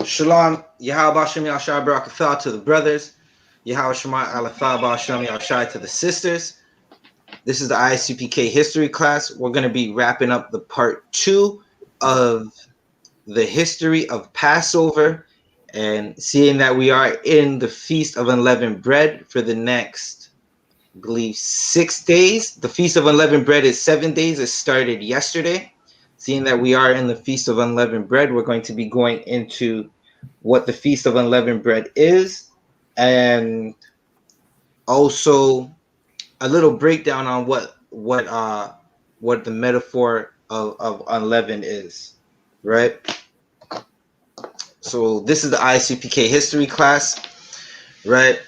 Shalom, Yahweh Shem Yashai Barakatha to the brothers, Yahweh Shema Alathah Shem Yashai to the sisters. This is the I.S.U.P.K history class. We're going to be wrapping up the part 2 of the history of Passover and seeing that we are in the Feast of Unleavened Bread for the next, I believe, 6 days. The Feast of Unleavened Bread is 7 days. It started yesterday. Seeing that we are in the Feast of Unleavened Bread, we're going to be going into what the Feast of Unleavened Bread is, and also a little breakdown on what the metaphor of unleavened is, right? So this is the I.S.U.P.K history class, right?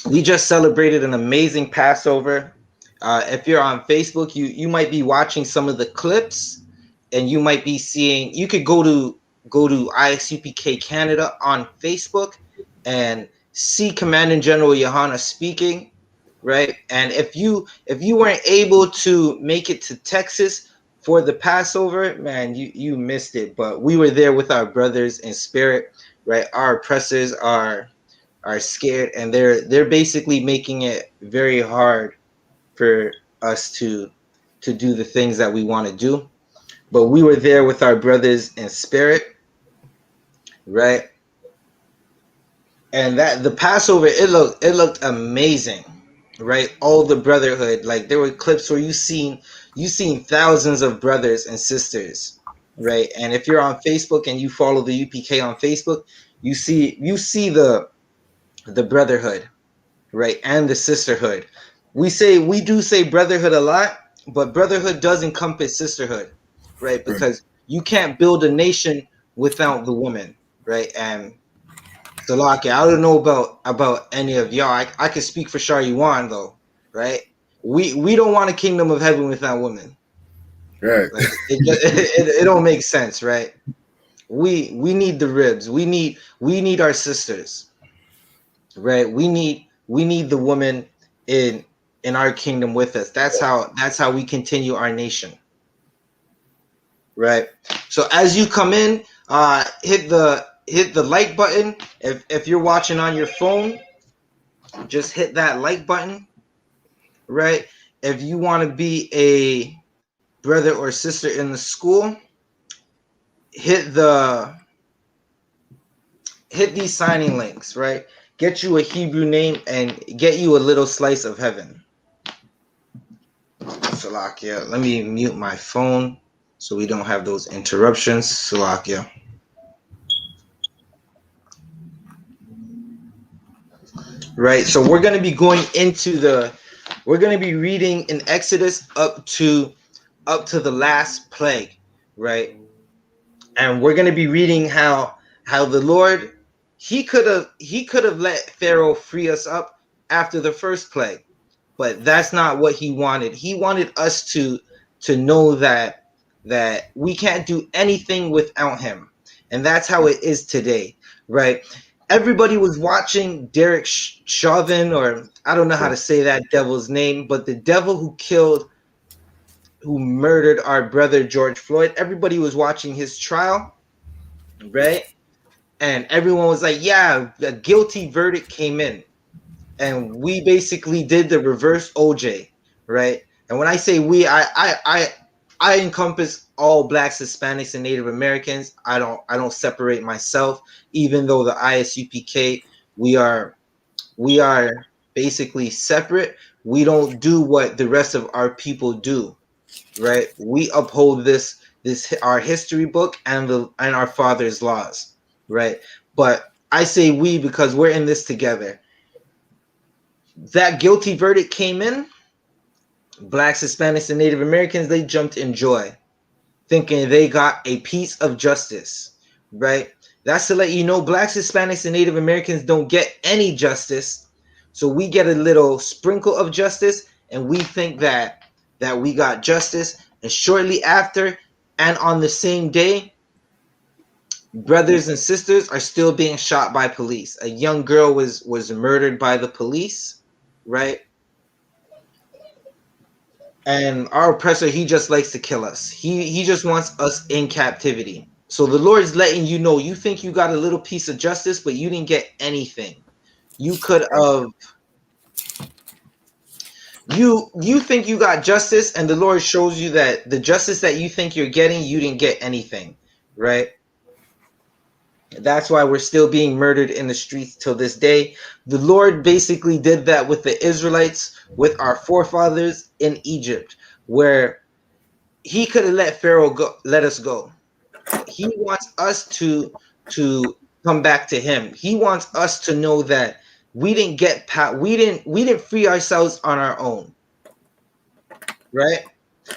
We just celebrated an amazing Passover. If you're on Facebook, you might be watching some of the clips, and you might be seeing. You could go to I.S.U.P.K Canada on Facebook and see Commandant General YAHANNA speaking, right? And if you weren't able to make it to Texas for the Passover, man, you missed it. But we were there with our brothers in spirit, right? Our oppressors are scared, and they're basically making it very hard for us to do the things that we want to do. But we were there with our brothers in spirit, right? And that the Passover, it looked amazing, right? All the brotherhood, like there were clips where you seen thousands of brothers and sisters, right? And if you're on Facebook and you follow the UPK on Facebook, you see the brotherhood, right? And the sisterhood. We do say brotherhood a lot, but brotherhood does encompass sisterhood, right? Because you can't build a nation without the woman, right? And Salaki, I don't know about any of y'all. I can speak for Shariwan though, right? We don't want a kingdom of heaven without women. Right. Like it don't make sense, right? We need the ribs. We need our sisters, right? We need the woman in our kingdom with us. That's how we continue our nation, right? So as you come in, hit the like button. If you're watching on your phone, just hit that like button, right? If you want to be a brother or sister in the school, hit these signing links, right? Get you a Hebrew name and get you a little slice of heaven. Salakia. Let me mute my phone so we don't have those interruptions. Salakia. Right. So we're going to be going into we're going to be reading in Exodus up to the last plague, right? And we're going to be reading how the Lord, he could have let Pharaoh free us up after the first plague, but that's not what he wanted. He wanted us to know that we can't do anything without him, and that's how it is today, right? Everybody was watching Derek Chauvin, or I don't know how to say that devil's name, but the devil who murdered our brother George Floyd. Everybody was watching his trial, right? And everyone was like, yeah, a guilty verdict came in. And we basically did the reverse OJ, right? And when I say we, I encompass all Blacks, Hispanics, and Native Americans. I don't separate myself, even though the I.S.U.P.K, we are basically separate. We don't do what the rest of our people do, right? We uphold this our history book and our father's laws, right? But I say we because we're in this together. That guilty verdict came in. Blacks, Hispanics, and Native Americans, they jumped in joy, thinking they got a piece of justice, right? That's to let you know Blacks, Hispanics, and Native Americans don't get any justice. So we get a little sprinkle of justice, and we think that we got justice. And shortly after, and on the same day, brothers and sisters are still being shot by police. A young girl was murdered by the police, right? And our oppressor, he just likes to kill us. He just wants us in captivity. So the Lord's letting you know, you think you got a little piece of justice, but you didn't get anything. You could have you think you got justice, and the Lord shows you that the justice that you think you're getting, you didn't get anything, right? That's why we're still being murdered in the streets till this day. The Lord basically did that with the Israelites, with our forefathers in Egypt, where he could have let Pharaoh go, let us go. He wants us to come back to him. He wants us to know that we didn't free ourselves on our own, right?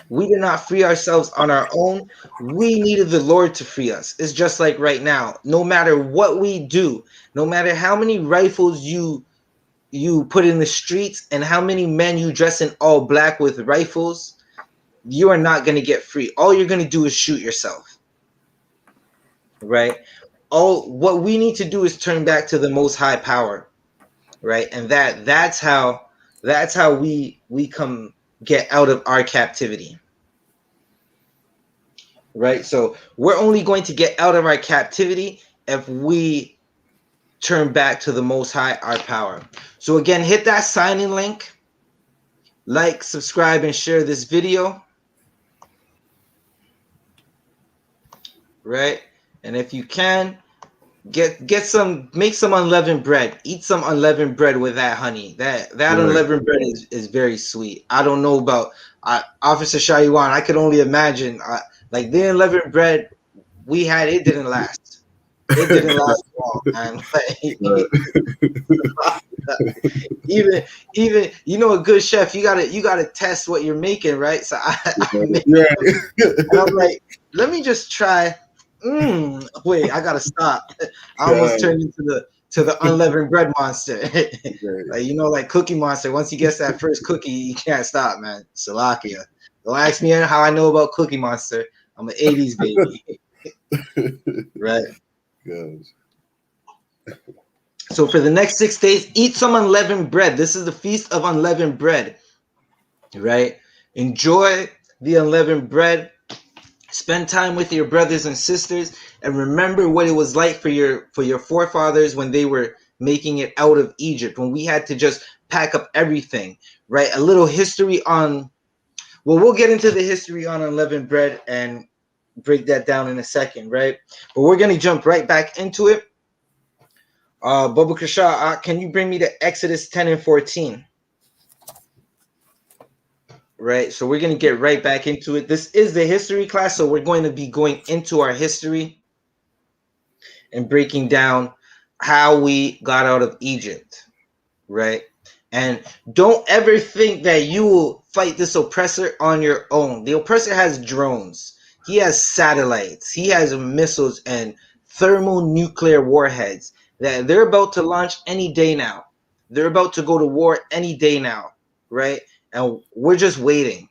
We did not free ourselves on our own. We needed the Lord to free us. It's just like right now. No matter what we do, no matter how many rifles you put in the streets and how many men you dress in all black with rifles, you are not going to get free. All you're going to do is shoot yourself, right? All what we need to do is turn back to the most high power, right? And that's how we come get out of our captivity. Right? So we're only going to get out of our captivity if we turn back to the Most High, our power. So again, hit that sign-in link, like, subscribe, and share this video. Right? And if you can, make some unleavened bread. Eat some unleavened bread with that honey. That Right. unleavened bread is very sweet. I don't know about Officer Shaywan. I could only imagine. Like the unleavened bread we had, it didn't last. It didn't last long, man. Even a good chef, you gotta test what you're making, right? So I make Yeah. and I'm like, let me just try. Wait, I gotta stop. I almost turned into the unleavened bread monster. Like like Cookie Monster. Once he gets that first cookie, he can't stop, man. Salakia. Don't ask me how I know about Cookie Monster. I'm an '80s baby, right? Yes. So for the next 6 days, eat some unleavened bread. This is the feast of unleavened bread, right? Enjoy the unleavened bread. Spend time with your brothers and sisters, and remember what it was like for your forefathers when they were making it out of Egypt, when we had to just pack up everything, right? A little history on, well, we'll get into the history on unleavened bread and break that down in a second, right? But we're going to jump right back into it. Baba Kasha, can you bring me to Exodus 10 and 14? Right, so we're going to get right back into it. This is the history class, so we're going to be going into our history and breaking down how we got out of Egypt, right? And don't ever think that you will fight this oppressor on your own. The oppressor has drones. He has satellites. He has missiles and thermonuclear warheads that they're about to launch any day now. They're about to go to war any day now, right? And we're just waiting.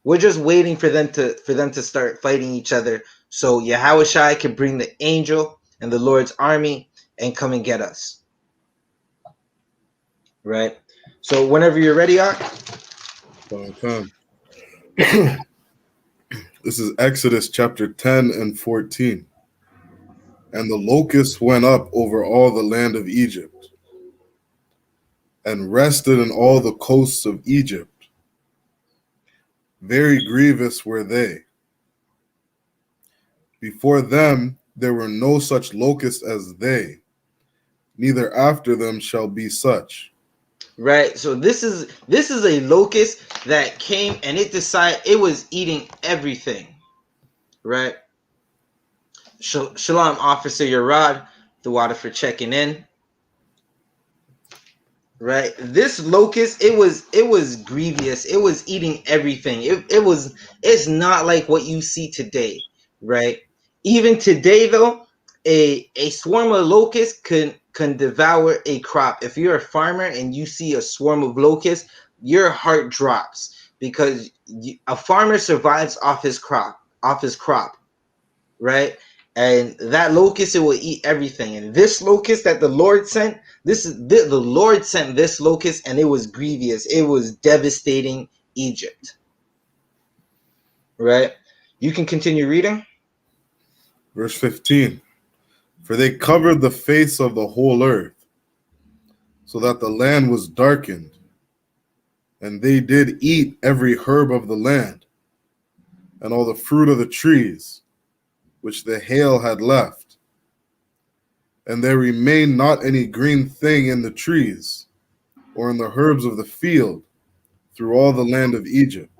We're just waiting for them to start fighting each other, so Yahushua can bring the angel and the Lord's army and come and get us. Right? So whenever you're ready, Ak. This is Exodus chapter 10 and 14. And the locusts went up over all the land of Egypt and rested in all the coasts of Egypt. Very grievous were they. Before them there were no such locusts as they, neither after them shall be such. Right. So this is a locust that came and it was eating everything. Right. Shalom, Officer Yarad, the water for checking in. Right, this locust, it was grievous. It was eating everything. It's not like what you see today, right? Even today though, a swarm of locusts can devour a crop. If you're a farmer and you see a swarm of locusts, your heart drops, because a farmer survives off his crop, right? And that locust, it will eat everything. And this locust that the Lord sent, the Lord sent this locust, and it was grievous. It was devastating Egypt. right? You can continue reading. Verse 15. For they covered the face of the whole earth, so that the land was darkened, and they did eat every herb of the land, and all the fruit of the trees, which the hail had left. And there remained not any green thing in the trees, or in the herbs of the field, through all the land of Egypt.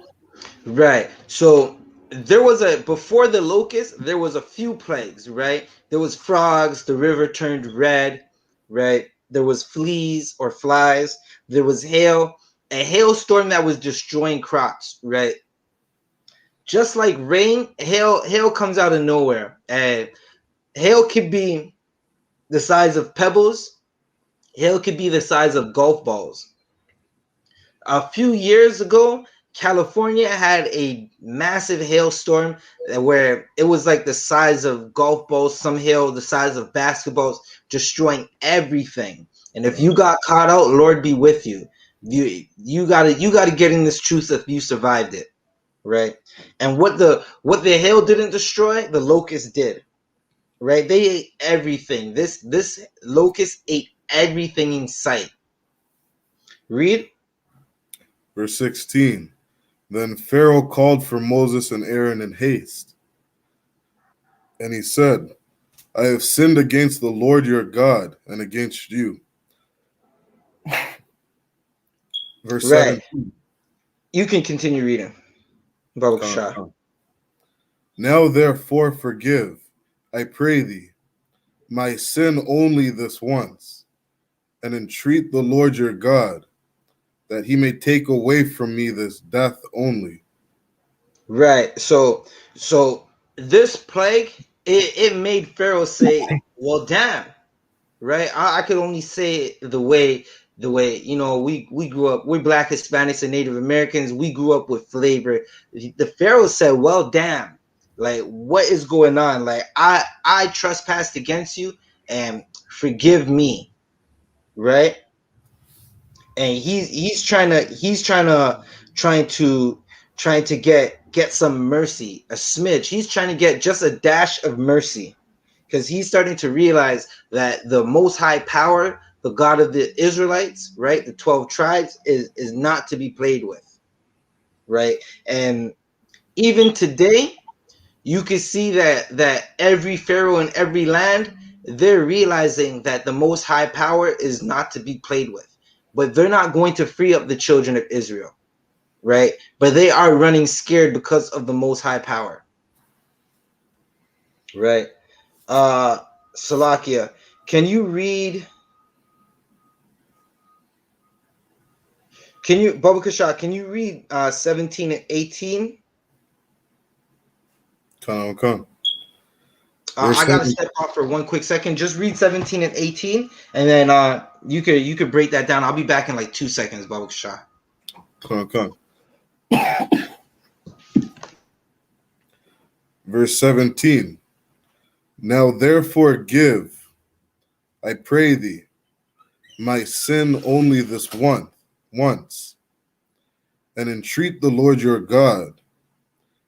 Right. So there was a before the locust, there was a few plagues, right? There was frogs, the river turned red, right? There was fleas or flies, there was hail, a hailstorm that was destroying crops, right? Just like rain, hail comes out of nowhere. And hail could be the size of pebbles, hail could be the size of golf balls. A few years ago, California had a massive hailstorm where it was like the size of golf balls, some hail the size of basketballs, destroying everything. And if you got caught out, Lord be with you. You gotta get in this truth if you survived it, right? And what the hail didn't destroy, the locust did, right? They ate everything. This locust ate everything in sight. Read. Verse 16. Then Pharaoh called for Moses and Aaron in haste, and he said, I have sinned against the Lord your God and against you. Verse Right. 17. You can continue reading. Baruch Come, Shah. come. Now therefore forgive, I pray thee, my sin only this once, and entreat the Lord your God, that he may take away from me this death only. Right. So this plague, it made Pharaoh say, well, damn, right? I could only say it the way we grew up, we're black Hispanics and Native Americans, we grew up with flavor. The Pharaoh said, well, damn, like what is going on? Like I trespassed against you and forgive me, right? And he's trying to get some mercy, a smidge. He's trying to get just a dash of mercy because he's starting to realize that the most high power, the God of the Israelites, right, the 12 tribes, is not to be played with, right? And even today you can see that every pharaoh in every land, they're realizing that the most high power is not to be played with, but they're not going to free up the children of Israel, right? But they are running scared because of the most high power, right? uh Salakia, can you read, can you, Baba Kasha, can you read 17 and 18? Come. Verse I gotta 7. step off for one quick second. Just read 17 and 18, and then you could break that down. I'll be back in like 2 seconds, Baba Kasha. Come. Verse 17. Now therefore give, I pray thee, my sin only this once, and entreat the Lord your God,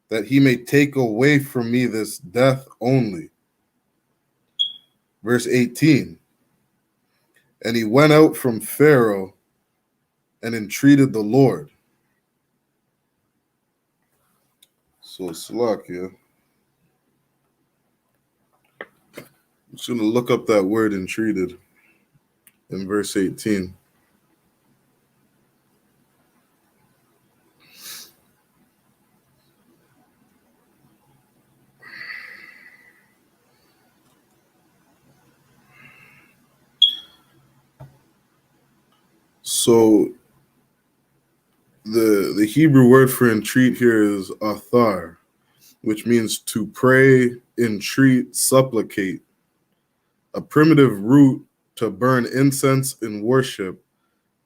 that he may take away from me this death only. Verse 18. And he went out from Pharaoh and entreated the Lord. So Salakia, I'm just going to look up that word entreated in verse 18. So the Hebrew word for entreat here is athar, which means to pray, entreat, supplicate, a primitive root to burn incense in worship,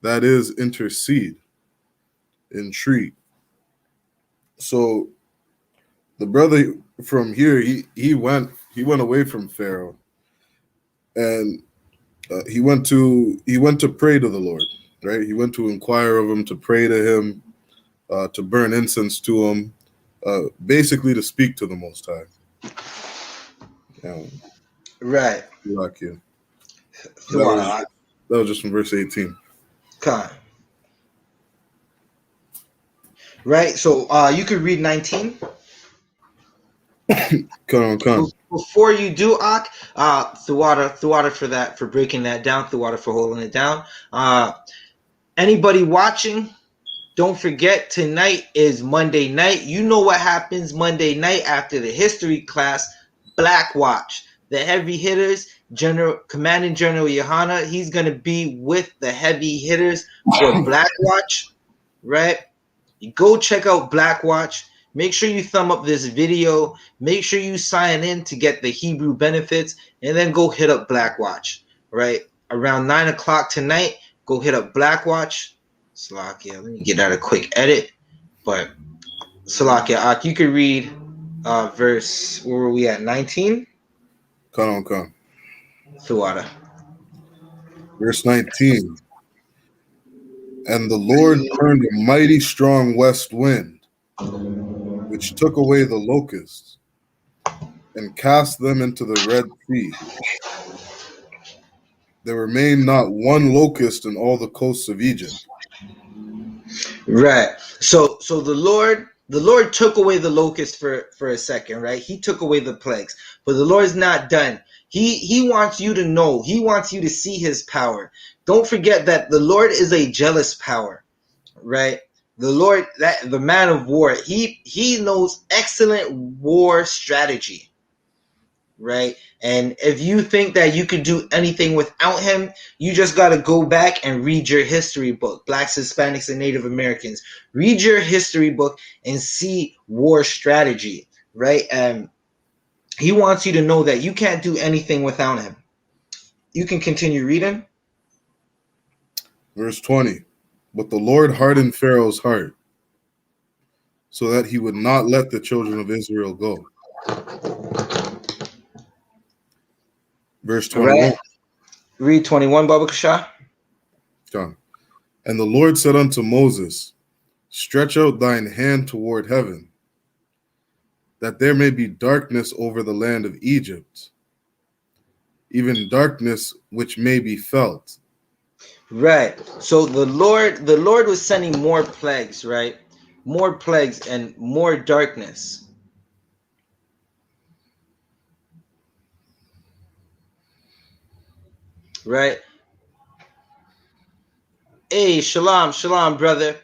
that is, intercede, entreat. So the brother from here, he went away from Pharaoh, and he went to pray to the Lord, right? He went to inquire of him, to pray to him, to burn incense to him, basically to speak to the Most High. Right. Like, yeah. Thwada. That was just from verse 18. Con. Right. So you could read 19. Come. Before you do, Ak, Thwada for that, for breaking that down, Thwada for holding it down. Anybody watching, don't forget tonight is Monday night. You know what happens Monday night after the history class. Black Watch. The heavy hitters, Commanding General YAHANNA, he's going to be with the heavy hitters for Black Watch, right? You go check out Black Watch. Make sure you thumb up this video. Make sure you sign in to get the Hebrew benefits, and then go hit up Black Watch, right? Around 9 o'clock tonight, go hit up Black Watch. Salakia, let me get out a quick edit. But Salakia, you could read verse, where were we at? 19? Come. Thuwada. Verse 19. And the Lord turned a mighty strong west wind, which took away the locusts and cast them into the Red Sea. There remained not one locust in all the coasts of Egypt. Right. So the Lord took away the locusts for a second, right? He took away the plagues. But the Lord's not done. He wants you to know. He wants you to see his power. Don't forget that the Lord is a jealous power, right? The Lord, that the man of war, he knows excellent war strategy, right? And if you think that you could do anything without him, you just got to go back and read your history book, Blacks, Hispanics, and Native Americans. Read your history book and see war strategy, right? And he wants you to know that you can't do anything without him. You can continue reading. Verse 20. But the Lord hardened Pharaoh's heart, so that he would not let the children of Israel go. Verse All right. 21. Read 21, Baba Kasha. John. And the Lord said unto Moses, stretch out thine hand toward heaven, that there may be darkness over the land of Egypt, even darkness which may be felt. Right. So the Lord was sending more plagues, right? More plagues and more darkness. Right? Hey, shalom, brother.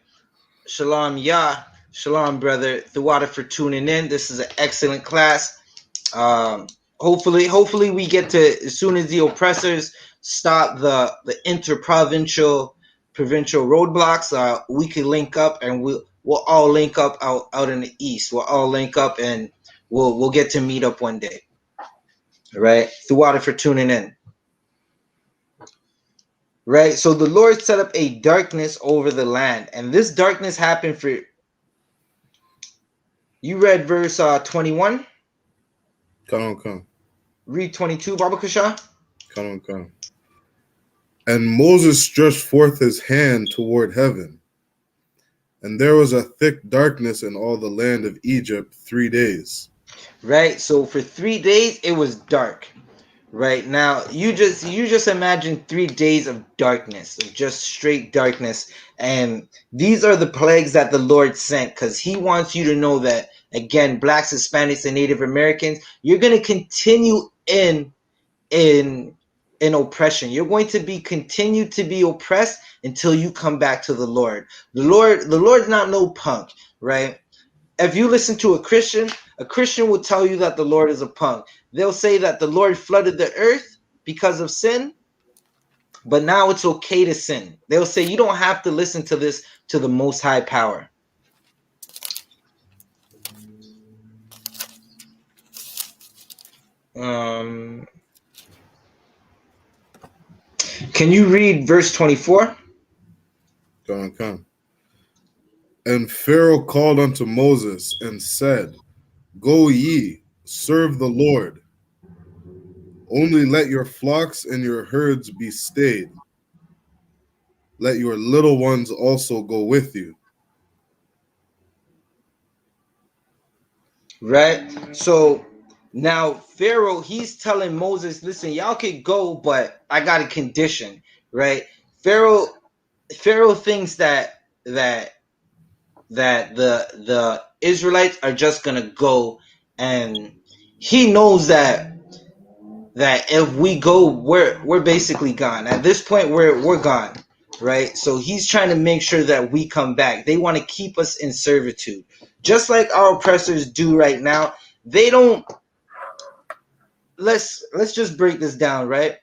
Shalom, Yah. Shalom, brother. The water for tuning in. This is an excellent class. Um, hopefully we get to, as soon as the oppressors stop the provincial roadblocks, we can link up, and we'll all link up out in the east. We'll all link up, and we'll get to meet up one day. All right. The water for tuning in. Right. So the Lord set up a darkness over the land, and this darkness happened for. You read verse 21. Come. Read 22, Baba Kasha. Come. And Moses stretched forth his hand toward heaven, and there was a thick darkness in all the land of Egypt 3 days. Right. So for 3 days it was dark. Right now, you just imagine 3 days of darkness, of just straight darkness, and these are the plagues that the Lord sent, because He wants you to know that, again, Blacks, Hispanics, and Native Americans, you're going to continue in oppression. You're going to continue to be oppressed until you come back to the Lord. The Lord's not no punk, right? If you listen to a Christian will tell you that the Lord is a punk. They'll say that the Lord flooded the earth because of sin, but now it's okay to sin. They'll say you don't have to listen to the Most High Power. Can you read verse 24? Come. And Pharaoh called unto Moses and said, go ye, serve the Lord. Only let your flocks and your herds be stayed. Let your little ones also go with you. right? So now Pharaoh, he's telling Moses, listen, y'all could go, but I got a condition, right? Pharaoh Pharaoh thinks that the Israelites are just gonna go, and he knows that if we go, we're basically gone. At this point, we're gone, right? So he's trying to make sure that we come back. They want to keep us in servitude, just like our oppressors do right now. They don't. Let's just break this down, right?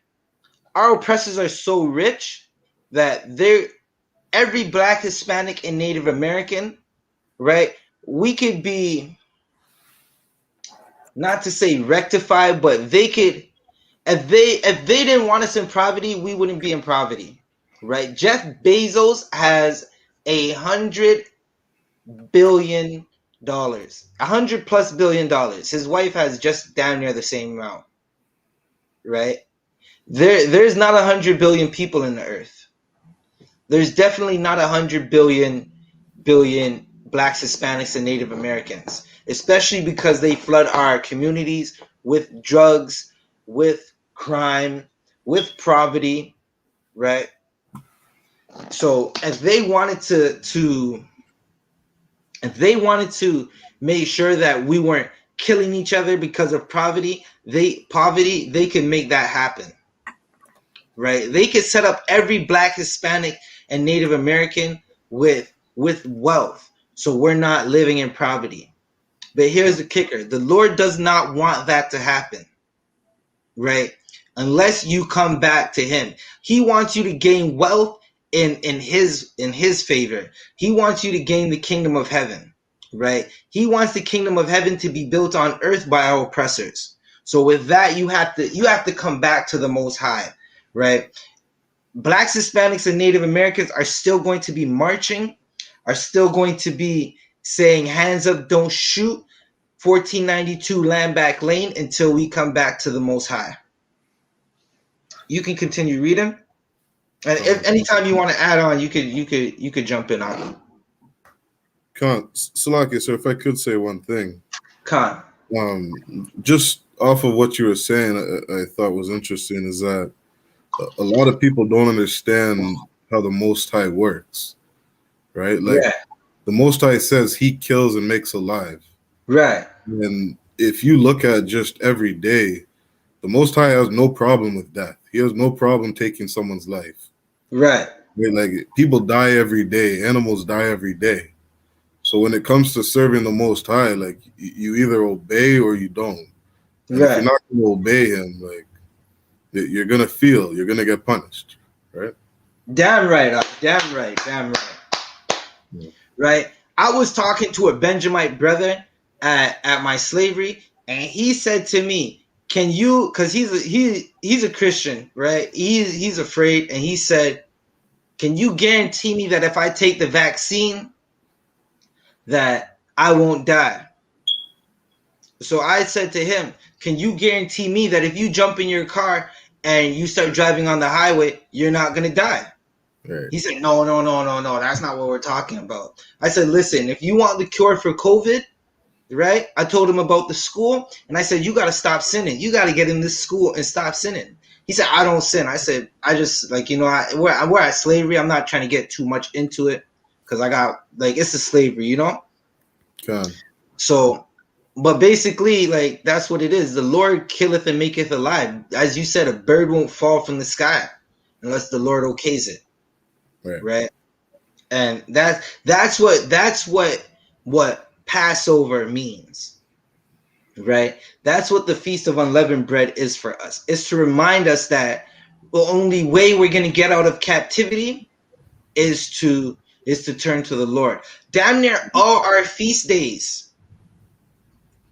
Our oppressors are so rich that they're every Black, Hispanic, and Native American, right? We could be, not to say rectified, but they could, if they didn't want us in poverty, we wouldn't be in poverty, right? Jeff Bezos has $100 billion, $100+ billion. His wife has just down near the same amount, right? There's not 100 billion people in the earth. There's definitely not 100 billion Blacks, Hispanics, and Native Americans, especially because they flood our communities with drugs, with crime, with poverty, right? So if they wanted to make sure that we weren't killing each other because of poverty, they can make that happen, right? They could set up every Black, Hispanic, and Native American with wealth, so we're not living in poverty. But here's the kicker: the Lord does not want that to happen, right? Unless you come back to Him, He wants you to gain wealth in His favor. He wants you to gain the kingdom of heaven, right? He wants the kingdom of heaven to be built on earth by our oppressors. So with that, you have to come back to the Most High, right? Blacks, Hispanics, and Native Americans are still going to be marching, are still going to be saying hands up, don't shoot, 1492 Land Back Lane, until we come back to the Most High. You can continue reading, and if anytime you want to add on, you could jump in on it. Salaki, so if I could say one thing, Khan. just off of what you were saying, I thought was interesting is that a lot of people don't understand how the Most High works, right? Like Yeah. the Most High says He kills and makes alive. Right. And if you look at just every day, the Most High has no problem with death. He has no problem taking someone's life. Right. Right? Like people die every day, animals die every day. So when it comes to serving the Most High, like you either obey or you don't. And if you're Right. not going to obey Him, like you're going to get punished, right? Damn right. Damn right. Damn right. Yeah. Right. I was talking to a Benjamite brother at my slavery, and he said to me, "Can you?" Because he's a Christian, right? He's afraid, and he said, "Can you guarantee me that if I take the vaccine, that I won't die?" So I said to him, "Can you guarantee me that if you jump in your car and you start driving on the highway, you're not gonna die?" Right. He said, "No, no, no, no, no. That's not what we're talking about." I said, "Listen, if you want the cure for COVID, right?" I told him about the school, and I said, "You got to stop sinning. You got to get in this school and stop sinning." He said, "I don't sin." I said, "I just like we're at slavery. I'm not trying to get too much into it because I got it's a slavery, you know." Con. So, but basically, that's what it is. The Lord killeth and maketh alive. As you said, a bird won't fall from the sky unless the Lord okays it, right? And that's what Passover means, right? That's what the Feast of Unleavened Bread is for us. It's to remind us that the only way we're going to get out of captivity is to turn to the Lord. Damn near all our feast days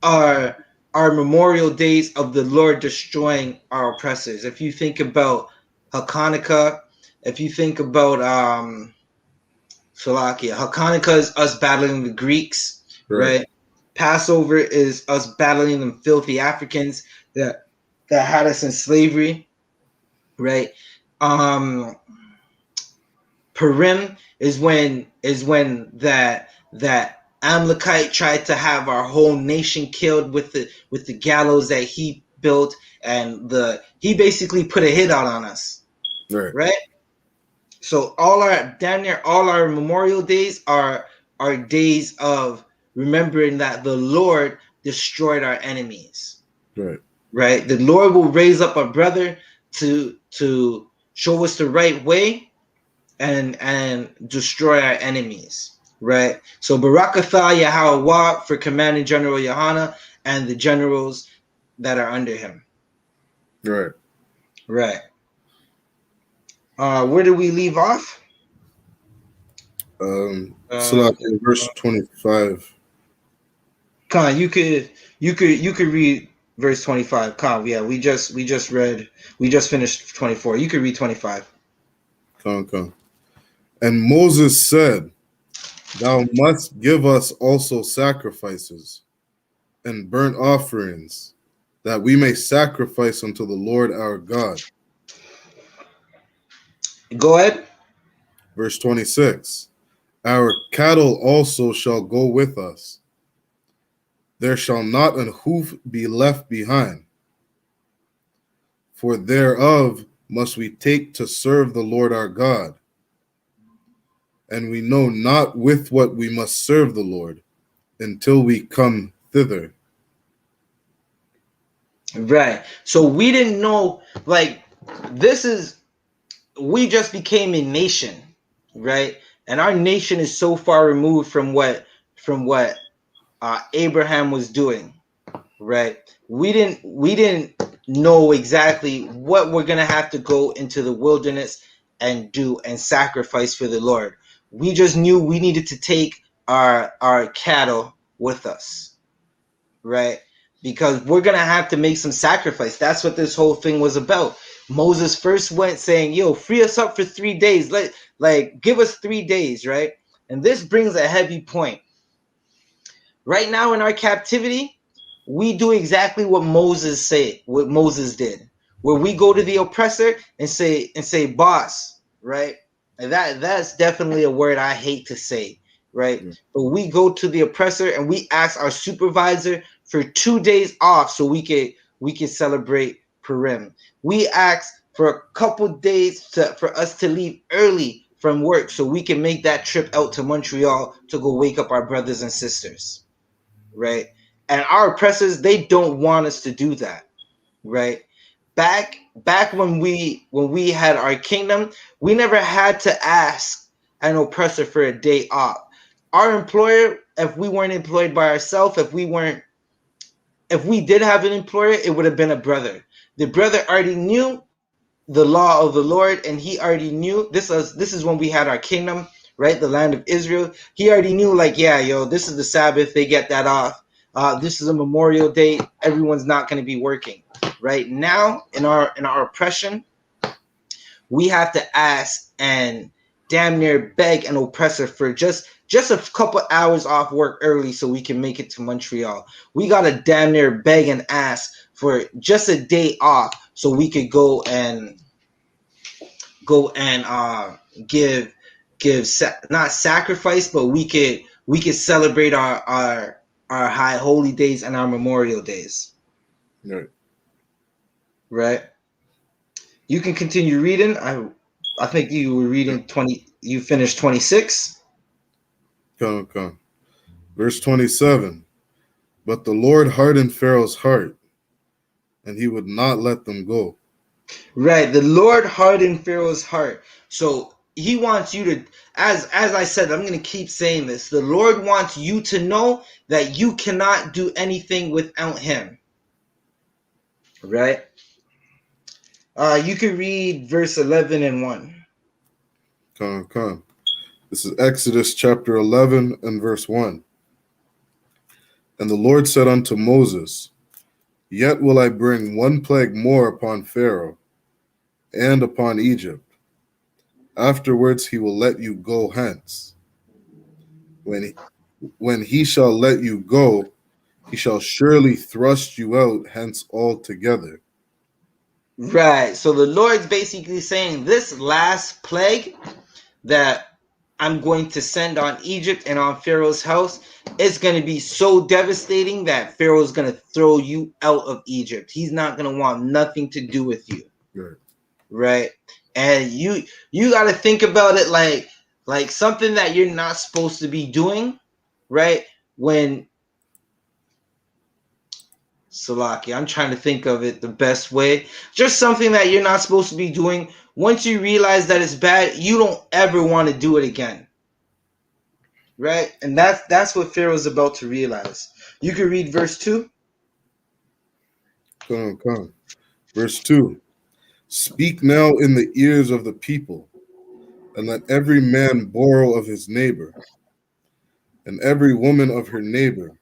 are memorial days of the Lord destroying our oppressors. If you think about Hanukkah, if you think about Shalakia, Hanukkah is us battling the Greeks, right? Passover is us battling them filthy Africans that had us in slavery, right? Purim is when that Amalekite tried to have our whole nation killed with the gallows that he built, and he basically put a hit out on us, Right. right? So all our damn near all our memorial days are days of remembering that the Lord destroyed our enemies. Right. Right? The Lord will raise up a brother to show us the right way and destroy our enemies. Right? So Barakatha Yahweh for Commanding General Yahanna and the generals that are under him. Right. Right. Where do we leave off? Salakia, verse 25. Khan, you could read verse 25. Khan, yeah, we just finished 24. You could read 25. Come. And Moses said, Thou must give us also sacrifices and burnt offerings, that we may sacrifice unto the Lord our God. Go ahead. Verse 26. Our cattle also shall go with us. There shall not an hoof be left behind. For thereof must we take to serve the Lord our God. And we know not with what we must serve the Lord until we come thither. Right. So we didn't know, like, we just became a nation, right? And our nation is so far removed from what Abraham was doing, right? We didn't know exactly what we're gonna have to go into the wilderness and do and sacrifice for the Lord. We just knew we needed to take our cattle with us, right? Because we're gonna have to make some sacrifice. That's what this whole thing was about. Moses first went saying, "Yo, free us up for 3 days. Give us 3 days, right?" And this brings a heavy point. Right now in our captivity, we do exactly what Moses did, where we go to the oppressor and say, "Boss," right? And that's definitely a word I hate to say, right? Yeah. But we go to the oppressor and we ask our supervisor for 2 days off so we could celebrate Purim. We ask for a couple days for us to leave early from work so we can make that trip out to Montreal to go wake up our brothers and sisters, right? And our oppressors, they don't want us to do that, right? Back when we had our kingdom, we never had to ask an oppressor for a day off. Our employer, if we weren't employed by ourselves, if we did have an employer, it would have been a brother. The brother already knew the law of the Lord, and he already knew this is when we had our kingdom, right? The land of Israel. He already knew, like, yeah, yo, this is the Sabbath. They get that off. This is a Memorial Day. Everyone's not going to be working. Right now, in our oppression, we have to ask and damn near beg an oppressor for just a couple hours off work early so we can make it to Montreal. We gotta damn near beg and ask for just a day off so we could go and give not sacrifice, but we could celebrate our high holy days and our memorial days. Right. Right. You can continue reading. I think you were reading 20. You finished 26. Come. Verse 27. But the Lord hardened Pharaoh's heart, and he would not let them go. Right. The Lord hardened Pharaoh's heart. So he wants you to, as I said, I'm going to keep saying this. The Lord wants you to know that you cannot do anything without him. Right. You can read verse 11 and 1. Come. This is Exodus chapter 11 and verse 1. And the Lord said unto Moses, Yet will I bring one plague more upon Pharaoh and upon Egypt. Afterwards he will let you go hence. When he shall let you go, he shall surely thrust you out hence altogether. Right. So the Lord's basically saying this last plague that I'm going to send on Egypt and on Pharaoh's house. It's going to be so devastating that Pharaoh's going to throw you out of Egypt. He's not going to want nothing to do with you. Right. Right? And you got to think about it like something that you're not supposed to be doing, right? When Salaki, I'm trying to think of it the best way. Just something that you're not supposed to be doing. Once you realize that it's bad, you don't ever want to do it again. Right? And that's what Pharaoh's about to realize. You can read verse 2. Come. Verse 2. Speak now in the ears of the people, and let every man borrow of his neighbor, and every woman of her neighbor,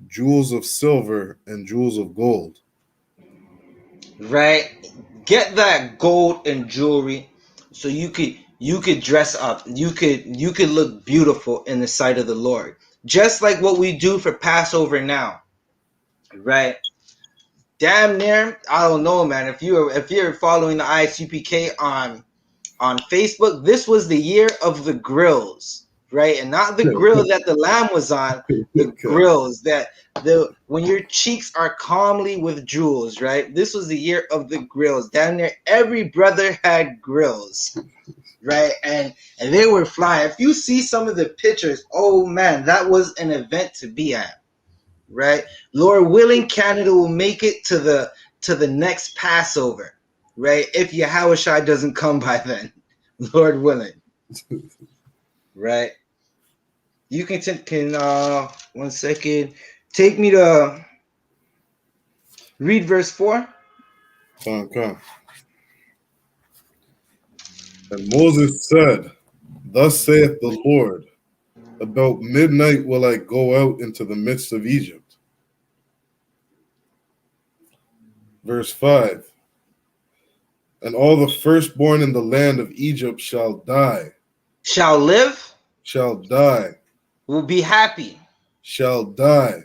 jewels of silver and jewels of gold. Right? Get that gold and jewelry so you could dress up. You could look beautiful in the sight of the Lord. Just like what we do for Passover now. Right? Damn near, I don't know, man. If you're following the I.S.U.P.K on Facebook, this was the year of the grills, right? And not the grill that the lamb was on, the Okay. grills that the when your cheeks are calmly with jewels, right? This was the year of the grills. Down there, every brother had grills, right? And they were flying. If you see some of the pictures, oh man, that was an event to be at, right? Lord willing, Canada will make it to the next Passover, right? If Yahushua doesn't come by then, Lord willing, right? You can 1 second. Take me to read verse 4. Come. And Moses said, Thus saith the Lord, about midnight will I go out into the midst of Egypt. Verse 5. And all the firstborn in the land of Egypt shall die, Shall live, shall die, will be happy, shall die.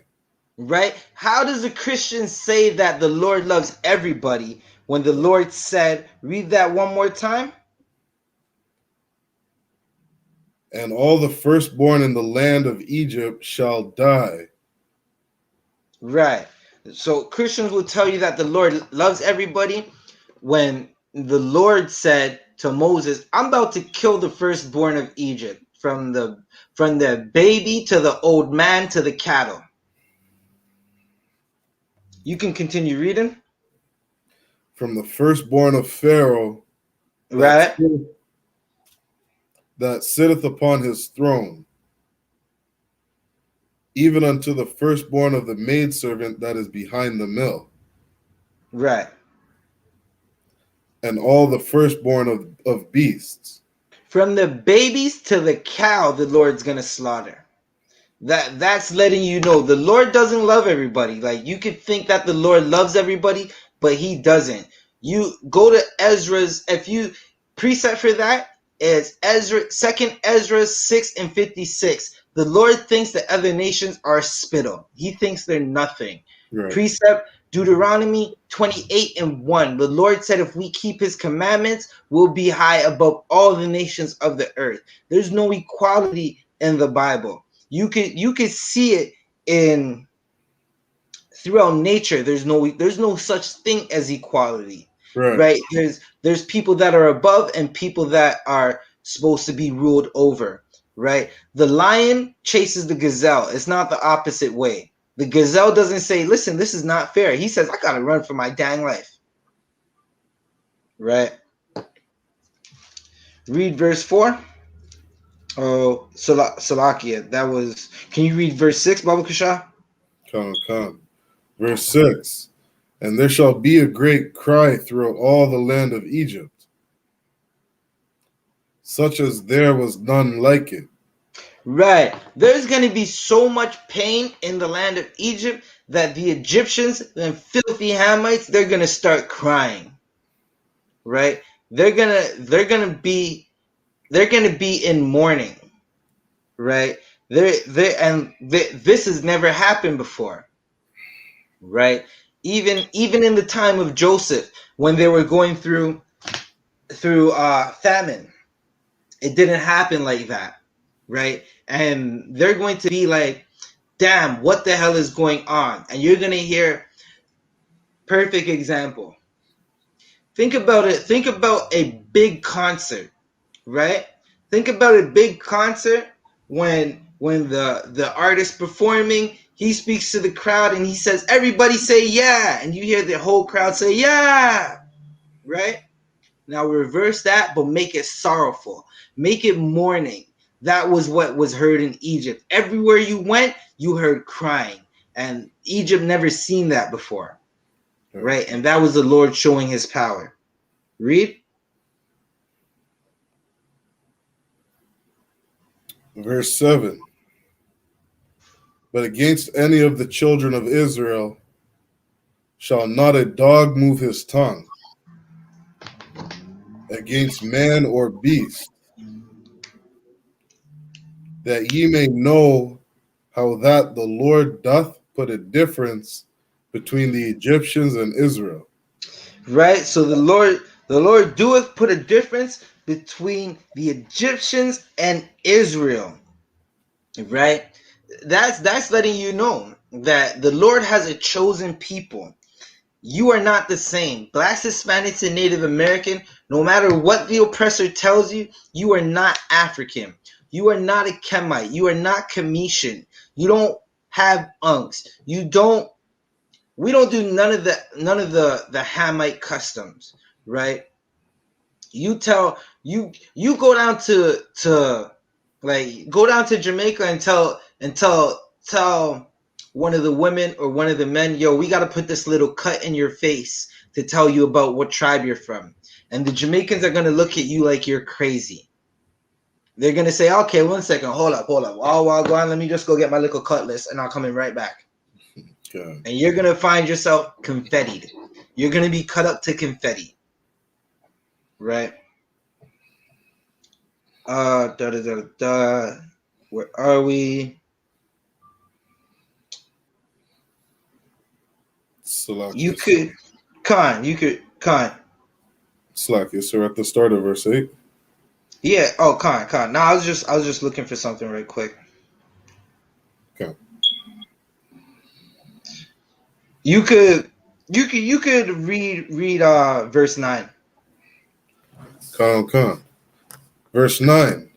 right? How does a Christian say that the Lord loves everybody when the Lord said, read that one more time? And all the firstborn in the land of Egypt shall die. Right. So Christians will tell you that the Lord loves everybody when the Lord said to Moses, I'm about to kill the firstborn of Egypt, from the baby to the old man to the cattle. You can continue reading. From the firstborn of Pharaoh that Right. sitteth, that sitteth upon his throne, even unto the firstborn of the maidservant that is behind the mill, Right. and all the firstborn of beasts. From the babies to the cow, the Lord's going to slaughter. That's letting you know the Lord doesn't love everybody. Like, you could think that the Lord loves everybody, but he doesn't. You go to Ezra's, if you precept for that is Ezra, second Ezra 6:56. The Lord thinks the other nations are spittle. He thinks they're nothing. Right. Precept Deuteronomy 28:1. The Lord said if we keep his commandments, we'll be high above all the nations of the earth. There's no equality in the Bible. You could see it in throughout nature. There's no such thing as equality, right? There's people that are above and people that are supposed to be ruled over, right? The lion chases the gazelle. It's not the opposite way. The gazelle doesn't say, listen, this is not fair. He says, I gotta run for my dang life, right? Read verse 4. Oh, Salakia, that was. Can you read verse 6, Baba Kasha? Come. Verse 6. And there shall be a great cry throughout all the land of Egypt, such as there was none like it. Right. There's going to be so much pain in the land of Egypt that the Egyptians and filthy Hamites, they're going to start crying. Right? They're going to be in mourning. Right? This has never happened before. Right? Even in the time of Joseph, when they were going through famine, it didn't happen like that. right? And they're going to be like, damn, what the hell is going on? And you're going to hear, perfect example. Think about it. Think about a big concert, right? Think about a big concert when the artist performing, he speaks to the crowd and he says, everybody say yeah. And you hear the whole crowd say yeah, right? Now reverse that, but make it sorrowful. Make it mourning. That was what was heard in Egypt. Everywhere you went, you heard crying. And Egypt never seen that before, right? And that was the Lord showing his power. Read. Verse 7. But against any of the children of Israel shall not a dog move his tongue, against man or beast, that ye may know how that the Lord doth put a difference between the Egyptians and Israel. Right? So the Lord doeth put a difference between the Egyptians and Israel. Right? That's letting you know that the Lord has a chosen people. You are not the same. Blacks, Hispanics, and Native American, no matter what the oppressor tells you, you are not African. You are not a Kemite. You are not Cometian. You don't have unks. We don't do none of the Hamite customs, right? You go down to like go down to Jamaica and tell one of the women or one of the men, yo, we got to put this little cut in your face to tell you about what tribe you're from. And the Jamaicans are going to look at you like you're crazy. They're going to say, okay, 1 second, hold up. Oh, well, go on, let me just go get my little cutlass and I'll come in right back. Okay. And you're going to find yourself confettied. You're going to be cut up to confetti. Right? Where are we? You could, Khan. Slack, so at the start of verse 8. Yeah. Oh, Khan. No, I was just looking for something right quick. Okay. You could read verse 9. Khan. Verse 9.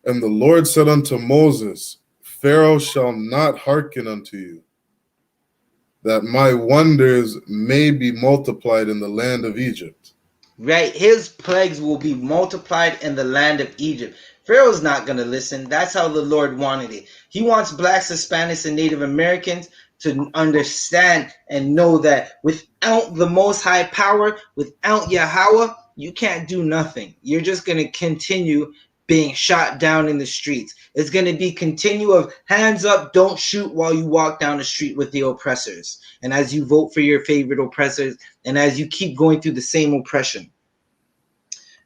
And the Lord said unto Moses, Pharaoh shall not hearken unto you, that my wonders may be multiplied in the land of Egypt. Right? His plagues will be multiplied in the land of Egypt. Pharaoh's not going to listen. That's how the Lord wanted it. He wants blacks, Hispanics, and Native Americans to understand and know that without the Most High power, without Yahweh, you can't do nothing. You're just going to continue being shot down in the streets. It's going to be continue of hands up, don't shoot while you walk down the street with the oppressors. And as you vote for your favorite oppressors, and as you keep going through the same oppression.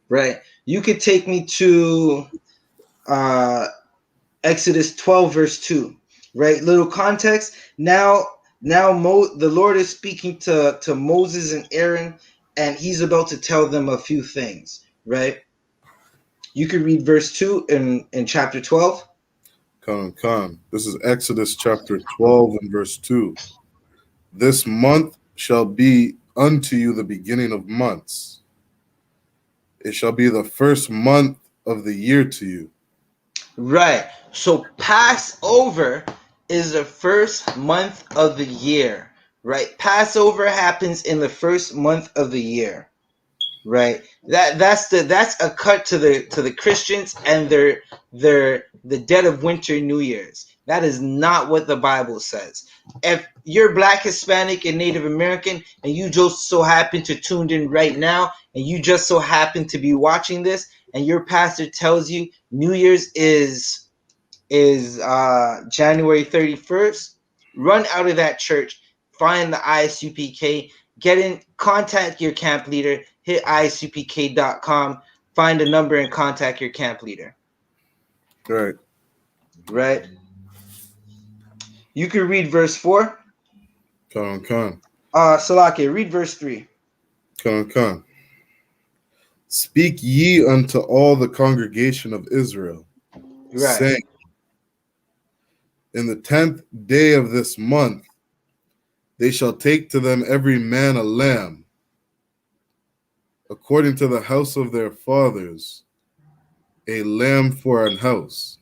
Right? You could take me to Exodus 12 verse 2. Right? Little context. Now the Lord is speaking to Moses and Aaron, and he's about to tell them a few things, right? You could read verse 2 in chapter 12. Khan. This is Exodus chapter 12 and verse 2. This month shall be unto you the beginning of months. It shall be the first month of the year to you. Right. So Passover is the first month of the year, right? Passover happens in the first month of the year, right? That's a cut to the Christians and the dead of winter New Year's. That is not what the Bible says. If you're Black, Hispanic, and Native American, and you just so happen to tuned in right now, and you just so happen to be watching this, and your pastor tells you New Year's is January 31st, run out of that church, find the I.S.U.P.K, get in, contact your camp leader, hit ISUPK.com, find a number and contact your camp leader. Right. Right? You can read verse 4. Khan. Salaki, read verse 3. Khan. Speak ye unto all the congregation of Israel, Right. saying, in the 10th day of this month, they shall take to them every man a lamb, according to the house of their fathers, a lamb for an house.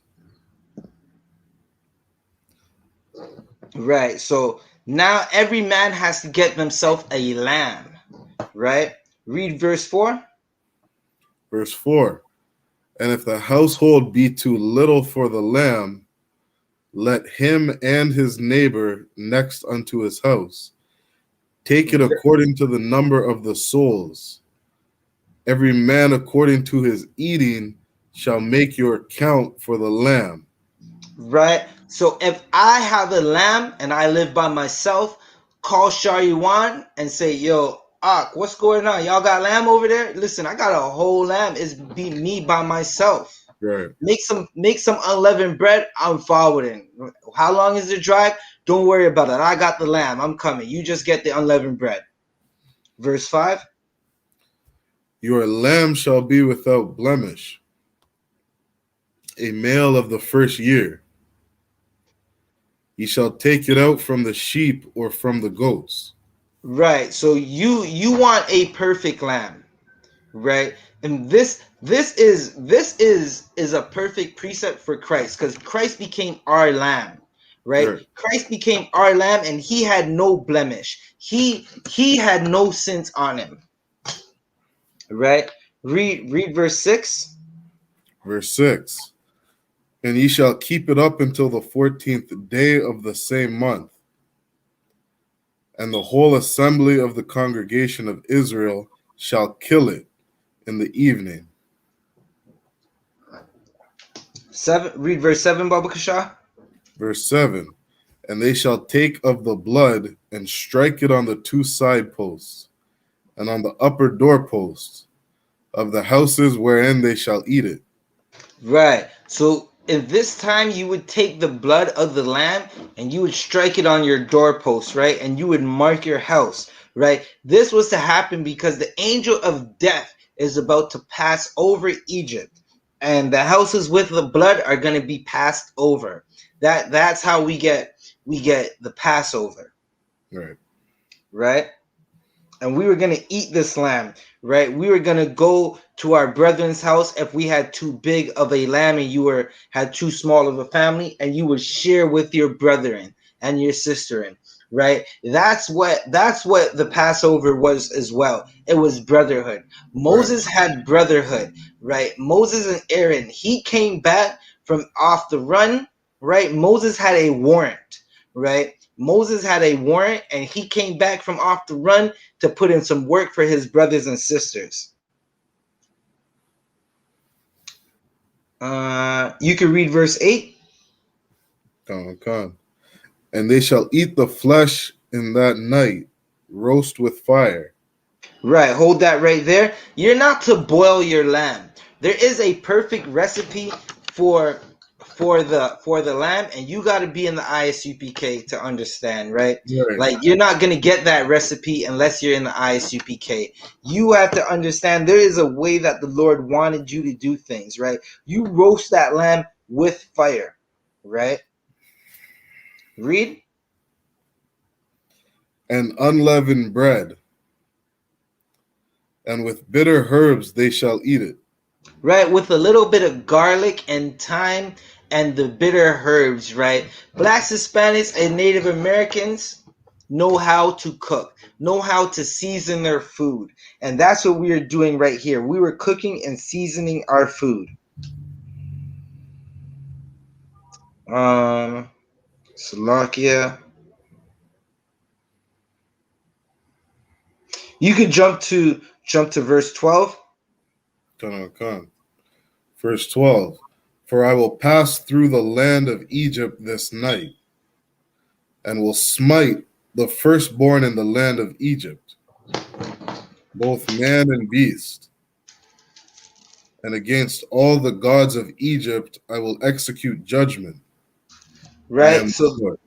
Right. So now every man has to get themselves a lamb. Right. Read verse 4. Verse 4, and if the household be too little for the lamb, let him and his neighbor next unto his house take it according to the number of the souls. Every man according to his eating shall make your count for the lamb. Right. So if I have a lamb and I live by myself, call Shariwan and say, yo, Ak, what's going on? Y'all got lamb over there? Listen, I got a whole lamb. It's be me by myself. Right. Make some unleavened bread. I'm following. How long is the drive? Don't worry about it. I got the lamb. I'm coming. You just get the unleavened bread. Verse 5. Your lamb shall be without blemish, a male of the first year. Ye shall take it out from the sheep or from the goats. Right. So you want a perfect lamb, right? And this is a perfect precept for Christ, because Christ became our lamb, right? Right. Christ became our lamb and he had no blemish. He had no sins on him. Right? Read verse 6. Verse 6, and ye shall keep it up until the 14th day of the same month. And the whole assembly of the congregation of Israel shall kill it in the evening. 7. Read verse 7, Baba Kasha. Verse 7, and they shall take of the blood and strike it on the two side posts and on the upper doorposts of the houses wherein they shall eat it. Right. So in this time you would take the blood of the lamb and you would strike it on your doorpost, right? And you would mark your house, right? This was to happen because the angel of death is about to pass over Egypt, and the houses with the blood are going to be passed over. That's how we get the Passover, Right. right? And we were going to eat this lamb, right? We were going to go to our brethren's house if we had too big of a lamb and you had too small of a family, and you would share with your brethren and your sisterin, right? That's what the Passover was as well. It was brotherhood. Moses had brotherhood, right? Moses and Aaron, he came back from off the run, right? Moses had a warrant, right? Moses had a warrant and he came back from off the run to put in some work for his brothers and sisters. You can read verse 8. Come. And they shall eat the flesh in that night, roast with fire. Right, hold that right there. You're not to boil your lamb. There is a perfect recipe for the lamb, and you got to be in the I.S.U.P.K to understand, right? Right. Like, you're not going to get that recipe unless you're in the I.S.U.P.K. You have to understand there is a way that the Lord wanted you to do things, right? You roast that lamb with fire, right? Read. And unleavened bread, and with bitter herbs they shall eat it. Right, with a little bit of garlic and thyme and the bitter herbs, right? Blacks, Hispanics, and Native Americans know how to cook, know how to season their food. And that's what we are doing right here. We were cooking and seasoning our food. Slovakia. You could jump to verse 12. Come. Verse 12, for I will pass through the land of Egypt this night, and will smite the firstborn in the land of Egypt, both man and beast. And against all the gods of Egypt I will execute judgment. I Right? am the So Lord.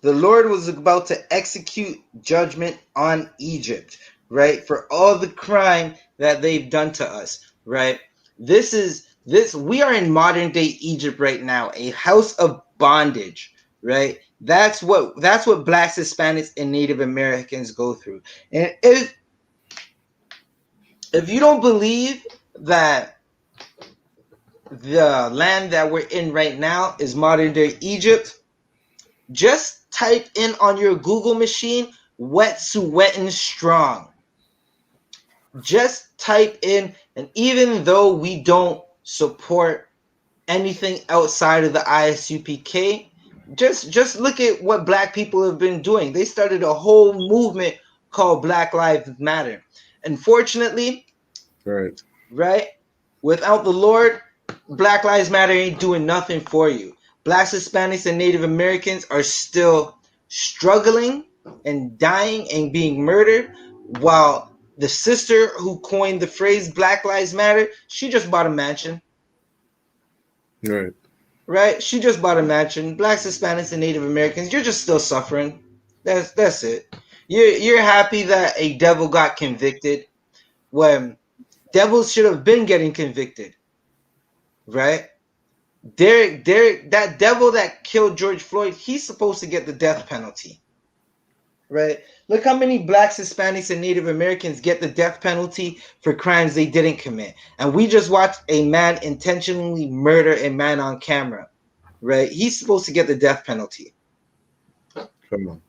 the Lord was about to execute judgment on Egypt, right? For all the crime that they've done to us, right? This is we are in modern day Egypt right now, a house of bondage, right? That's what blacks, Hispanics, and Native Americans go through. And if you don't believe that the land that we're in right now is modern day Egypt, just type in on your Google machine Wet'suwet'en strong. Just type in, and even though we don't support anything outside of the I.S.U.P.K, just look at what black people have been doing. They started a whole movement called Black Lives Matter. Unfortunately, Right. right, without the Lord, Black Lives Matter ain't doing nothing for you. Blacks, Hispanics, and Native Americans are still struggling and dying and being murdered, while the sister who coined the phrase Black Lives Matter, she just bought a mansion. Right. Right? She just bought a mansion. Blacks, Hispanics, and Native Americans, you're just still suffering. That's it. You're happy that a devil got convicted when devils should have been getting convicted, right? That devil that killed George Floyd, he's supposed to get the death penalty, right? Look how many blacks, Hispanics, and Native Americans get the death penalty for crimes they didn't commit. And we just watched a man intentionally murder a man on camera, right? He's supposed to get the death penalty, Come on.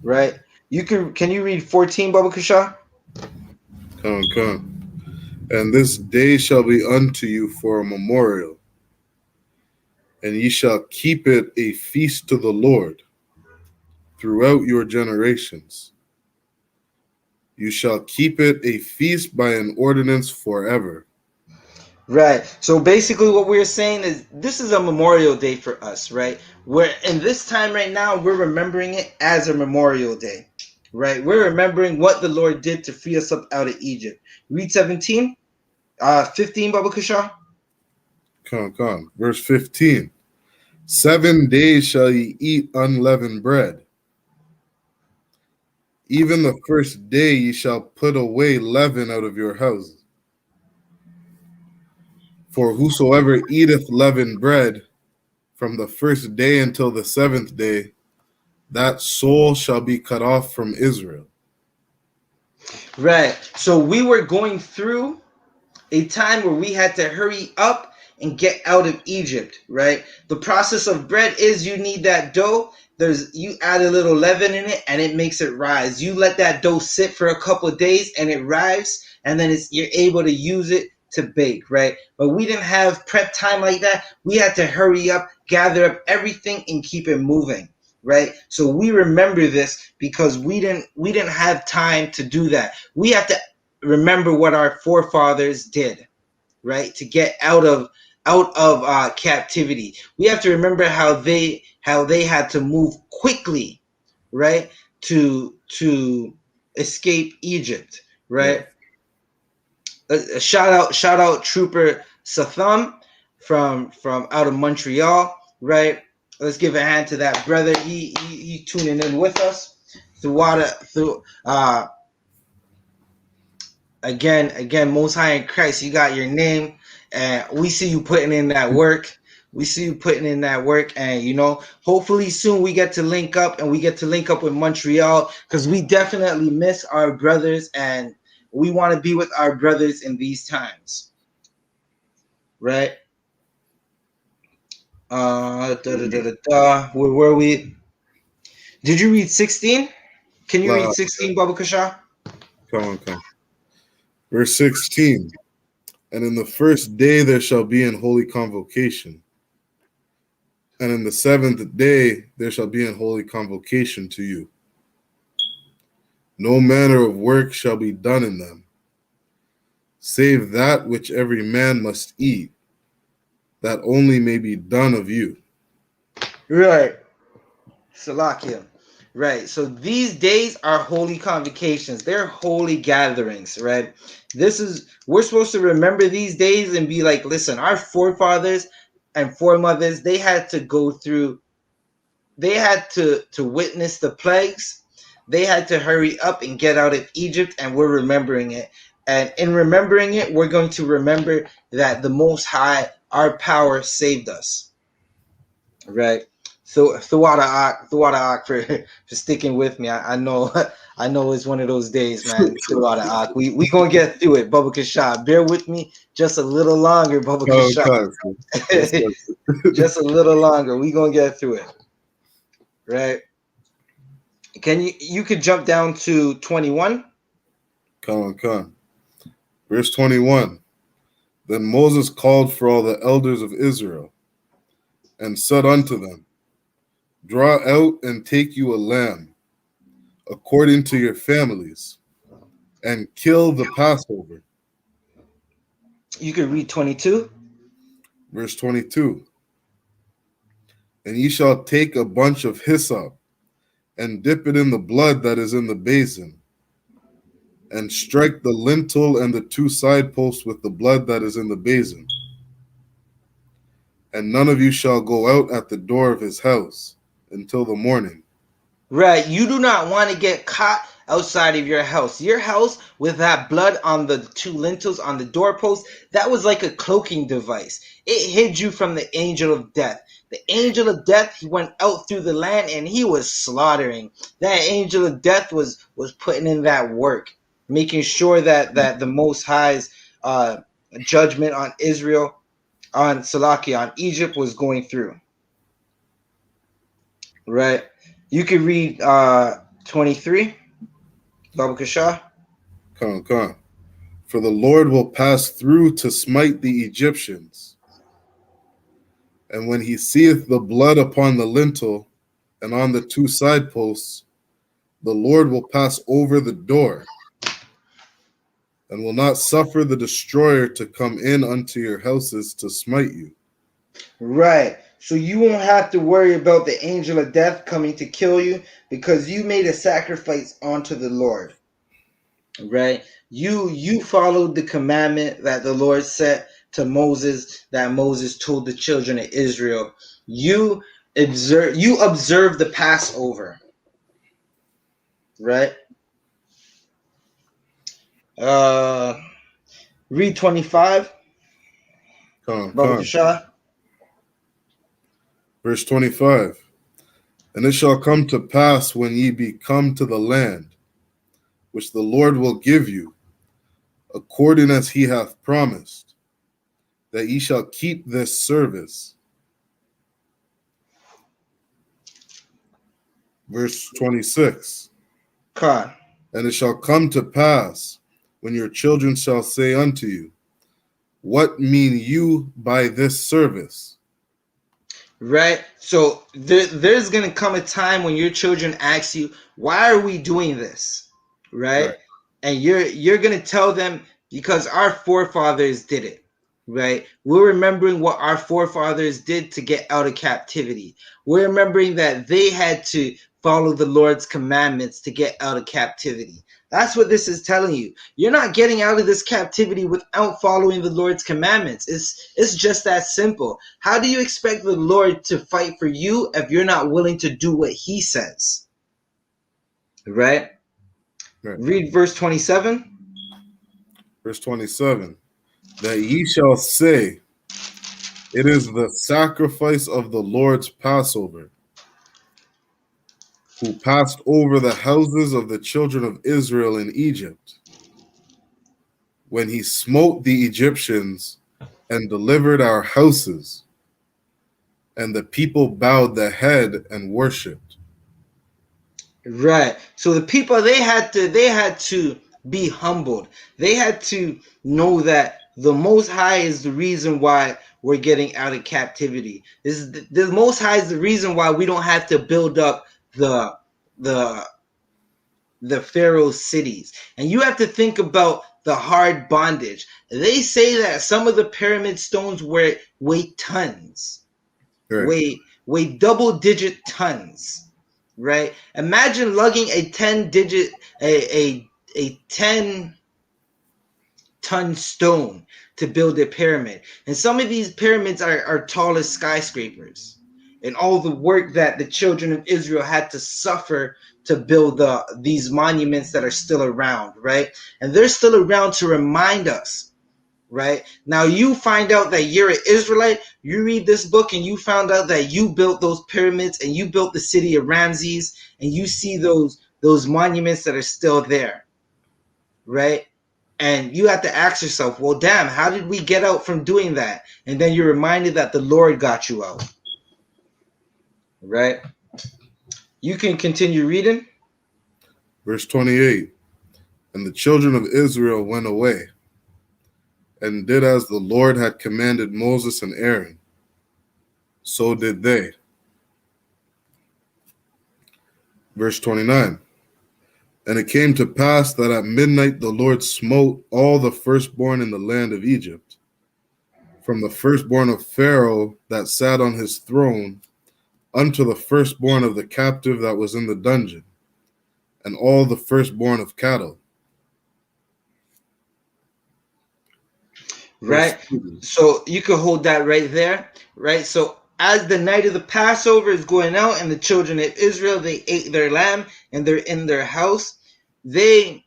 right? Can you read 14, Baba Kasha? Come. And this day shall be unto you for a memorial, and ye shall keep it a feast to the Lord throughout your generations. You shall keep it a feast by an ordinance forever. Right. So basically what we're saying is this is a Memorial Day for us, right? We're in this time right now, we're remembering it as a Memorial Day. Right? We're remembering what the Lord did to free us up out of Egypt. Read 17, 15, Baba Kasha. Come. Verse 15. 7 days shall ye eat unleavened bread. Even the first day ye shall put away leaven out of your houses. For whosoever eateth leavened bread from the first day until the seventh day, that soul shall be cut off from Israel. Right. So we were going through a time where we had to hurry up and get out of Egypt, right? The process of bread is you need that dough. You add a little leaven in it and it makes it rise. You let that dough sit for a couple of days and it rises, and then you're able to use it to bake, right? But we didn't have prep time like that. We had to hurry up, gather up everything, and keep it moving, right? So we remember this because we didn't have time to do that. We have to remember what our forefathers did, right, to get out of captivity. We have to remember how they had to move quickly, right, to escape Egypt, Right. right. A shout out Trooper Satham from out of Montreal, right. Let's give a hand to that brother. He tuning in with us through again, Most High in Christ, you got your name, and we see you putting in that work. We see you putting in that work, and hopefully soon we get to link up, and we get to link up with Montreal, because we definitely miss our brothers, and we want to be with our brothers in these times, right? Where were we? Did you read 16? Can you read 16, Baba Kasha? Come. Verse 16. And in the first day there shall be an holy convocation. And in the seventh day there shall be an holy convocation to you. No manner of work shall be done in them, save that which every man must eat, that only may be done of you. Right. Salakia. Right. So these days are holy convocations. They're holy gatherings, right? We're supposed to remember these days and be like, listen, our forefathers and foremothers, they had to go through, they had to witness the plagues. They had to hurry up and get out of Egypt, and we're remembering it. And in remembering it, we're going to remember that the Most High, our power, saved us. Right. So Thuwada for sticking with me. I know I know it's one of those days, man. Thuwada we gonna get through it, Bubba Kashah. Bear with me just a little longer, Bubba Con, Kashah. con. Yes, yes. Just a little longer. We gonna get through it. Right. Can you could jump down to 21? Con, con. Verse 21. Then Moses called for all the elders of Israel and said unto them, draw out and take you a lamb according to your families, and kill the Passover. You could read 22. Verse 22. And ye shall take a bunch of hyssop, and dip it in the blood that is in the basin, and strike the lintel and the two side posts with the blood that is in the basin. And none of you shall go out at the door of his house until the morning. Right. You do not want to get caught outside of your house. Your house with that blood on the two lintels on the doorpost, that was like a cloaking device. It hid you from the angel of death. The angel of death, he went out through the land and he was slaughtering. That angel of death was putting in that work, making sure that the Most High's judgment on Israel, on Salaki, on Egypt was going through. Right. You could read 23, Baba Kasha. Come, come. For the Lord will pass through to smite the Egyptians. And when he seeth the blood upon the lintel and on the two side posts, the Lord will pass over the door, and will not suffer the destroyer to come in unto your houses to smite you. Right. So you won't have to worry about the angel of death coming to kill you because you made a sacrifice unto the Lord. Right. You followed the commandment that the Lord set to Moses, that Moses told the children of Israel. You observe the Passover. Right. Uh Read 25, Come, Baba come. Kasha. Verse 25. And it shall come to pass when ye be come to the land, which the Lord will give you, according as he hath promised, that ye shall keep this service. Verse 26. Khan. And it shall come to pass when your children shall say unto you, what mean you by this service? Right. So there's gonna come a time when your children ask you, why are we doing this? Right. Right. And you're gonna tell them because our forefathers did it. Right. We're remembering what our forefathers did to get out of captivity. We're remembering that they had to follow the Lord's commandments to get out of captivity. That's what this is telling you. You're not getting out of this captivity without following the Lord's commandments. It's just that simple. How do you expect the Lord to fight for you if you're not willing to do what he says? Right? Right. Read verse 27. Verse 27. That ye shall say, it is the sacrifice of the Lord's Passover, who passed over the houses of the children of Israel in Egypt, when he smote the Egyptians and delivered our houses, and the people bowed the head and worshipped. Right. So the people they had to be humbled. They had to know that the Most High is the reason why we're getting out of captivity. The Most High is the reason why we don't have to build up the the Pharaoh's cities. And you have to think about the hard bondage. They say that some of the pyramid stones weigh tons, Right. weigh double digit tons, right? Imagine lugging a 10 digit a 10 ton stone to build a pyramid. And some of these pyramids are tall as skyscrapers. and all the work that the children of Israel had to suffer to build these monuments that are still around, right? And they're still around to remind us, right? Now you find out that you're an Israelite, you read this book and you found out that you built those pyramids and you built the city of Ramses, and you see those monuments that are still there, right? And you have to ask yourself, well, damn, how did we get out from doing that? And then you're reminded that the Lord got you out, right? You can continue reading. Verse 28. And the children of Israel went away and did as the Lord had commanded Moses and Aaron. So did they. Verse 29. And it came to pass that at midnight the Lord smote all the firstborn in the land of Egypt, from the firstborn of Pharaoh that sat on his throne unto the firstborn of the captive that was in the dungeon, and all the firstborn of cattle. Right? So you could hold that right there, right? So as the night of the Passover is going out and the children of Israel, they ate their lamb and they're in their house, the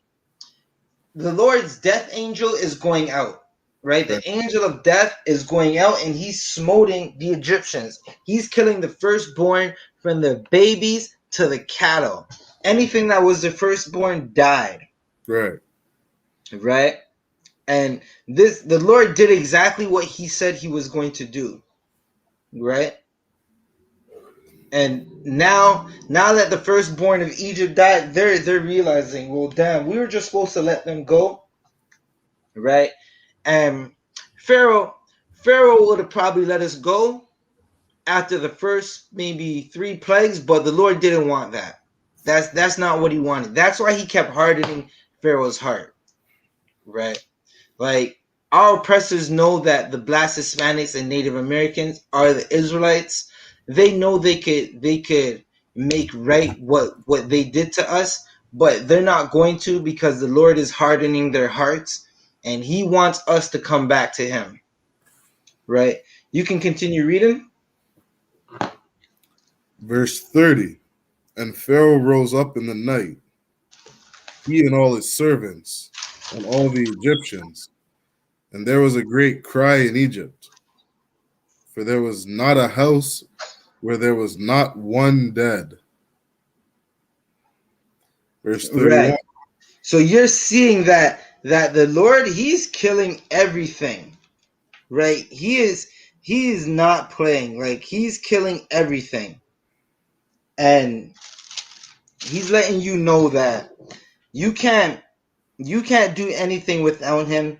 Lord's death angel is going out, right? The angel of death is going out and he's smoting the Egyptians. He's killing the firstborn from the babies to the cattle. Anything that was the firstborn died. Right. Right? And the Lord did exactly what he said he was going to do. Right? And now that the firstborn of Egypt died, they're realizing, well, damn, we were just supposed to let them go. Right? And Pharaoh would have probably let us go after the first maybe 3 plagues, but the Lord didn't want that. That's not what he wanted. That's why he kept hardening Pharaoh's heart. Right? Like, our oppressors know that the Black Hispanics and Native Americans are the Israelites. They know they could make right what they did to us, but they're not going to, because the Lord is hardening their hearts and he wants us to come back to him. Right? You can continue reading. Verse 30. And Pharaoh rose up in the night, he and all his servants, and all the Egyptians. And there was a great cry in Egypt, for there was not a house where there was not one dead. Verse 31. Right. So you're seeing that the Lord, he's killing everything. Right? He is not playing. Like, he's killing everything. And he's letting you know that you can't do anything without him.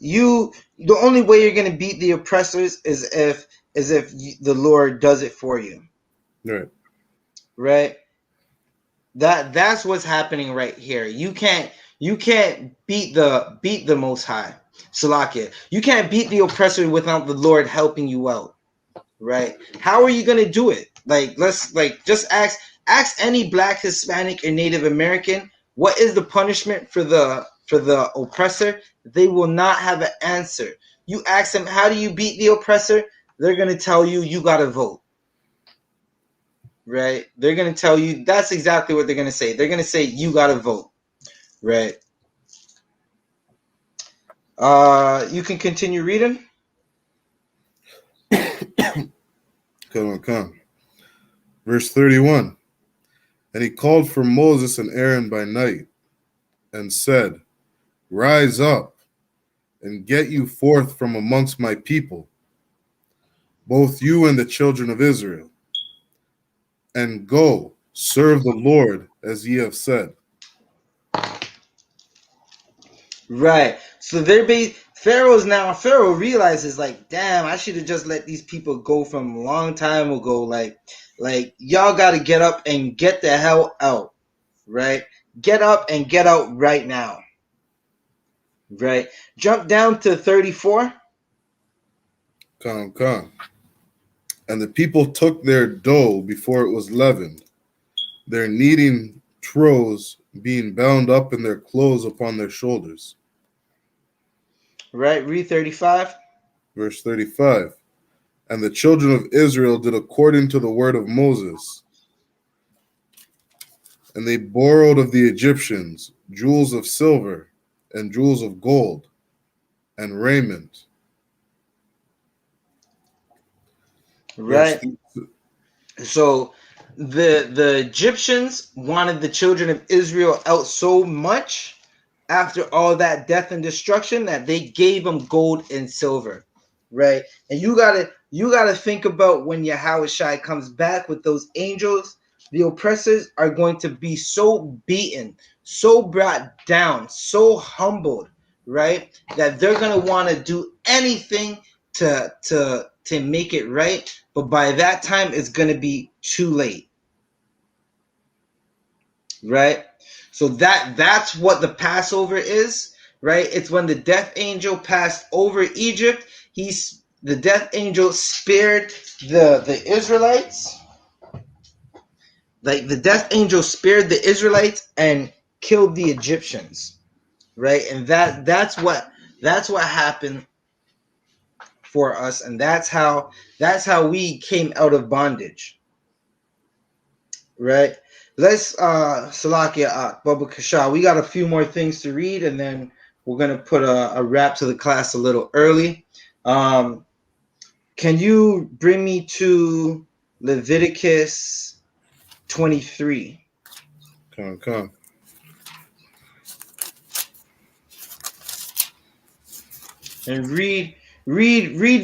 The only way you're going to beat the oppressors is if the Lord does it for you. Right. Right? That's what's happening right here. You can't beat the Most High. Salakia. You can't beat the oppressor without the Lord helping you out. Right? How are you going to do it? Like, let's just ask any Black, Hispanic, or Native American, what is the punishment for the oppressor? They will not have an answer. You ask them, how do you beat the oppressor? They're going to tell you, you got to vote. Right? They're going to tell you, that's exactly what they're going to say. They're going to say, you got to vote. Right? You can continue reading. Come. Verse 31. And he called for Moses and Aaron by night, and said, Rise up, and get you forth from amongst my people, both you and the children of Israel, and go, serve the Lord as ye have said. Right. So Pharaoh realizes, like, damn, I should have just let these people go from a long time ago. Like y'all got to get up and get the hell out. Right? Get up and get out right now. Right? Jump down to 34. Come. And the people took their dough before it was leavened, their kneading troughs being bound up in their clothes upon their shoulders. Right? Read 35. Verse 35. And the children of Israel did according to the word of Moses. And they borrowed of the Egyptians jewels of silver and jewels of gold and raiment. Verse Right. So the Egyptians wanted the children of Israel out so much after all that death and destruction that they gave them gold and silver, right? And you gotta think about when Yahawashi comes back with those angels, the oppressors are going to be so beaten, so brought down, so humbled, right? That they're gonna want to do anything to make it right, but by that time it's gonna be too late, right? So that's what the Passover is, right? It's when the death angel passed over Egypt. The death angel spared the Israelites. Like the death angel spared the Israelites and killed the Egyptians, right? And that's what happened for us, and that's how we came out of bondage, right? Let's Salakia Baba Kasha. We got a few more things to read, and then we're gonna put a wrap to the class a little early. Can you bring me to Leviticus 23 Come. and read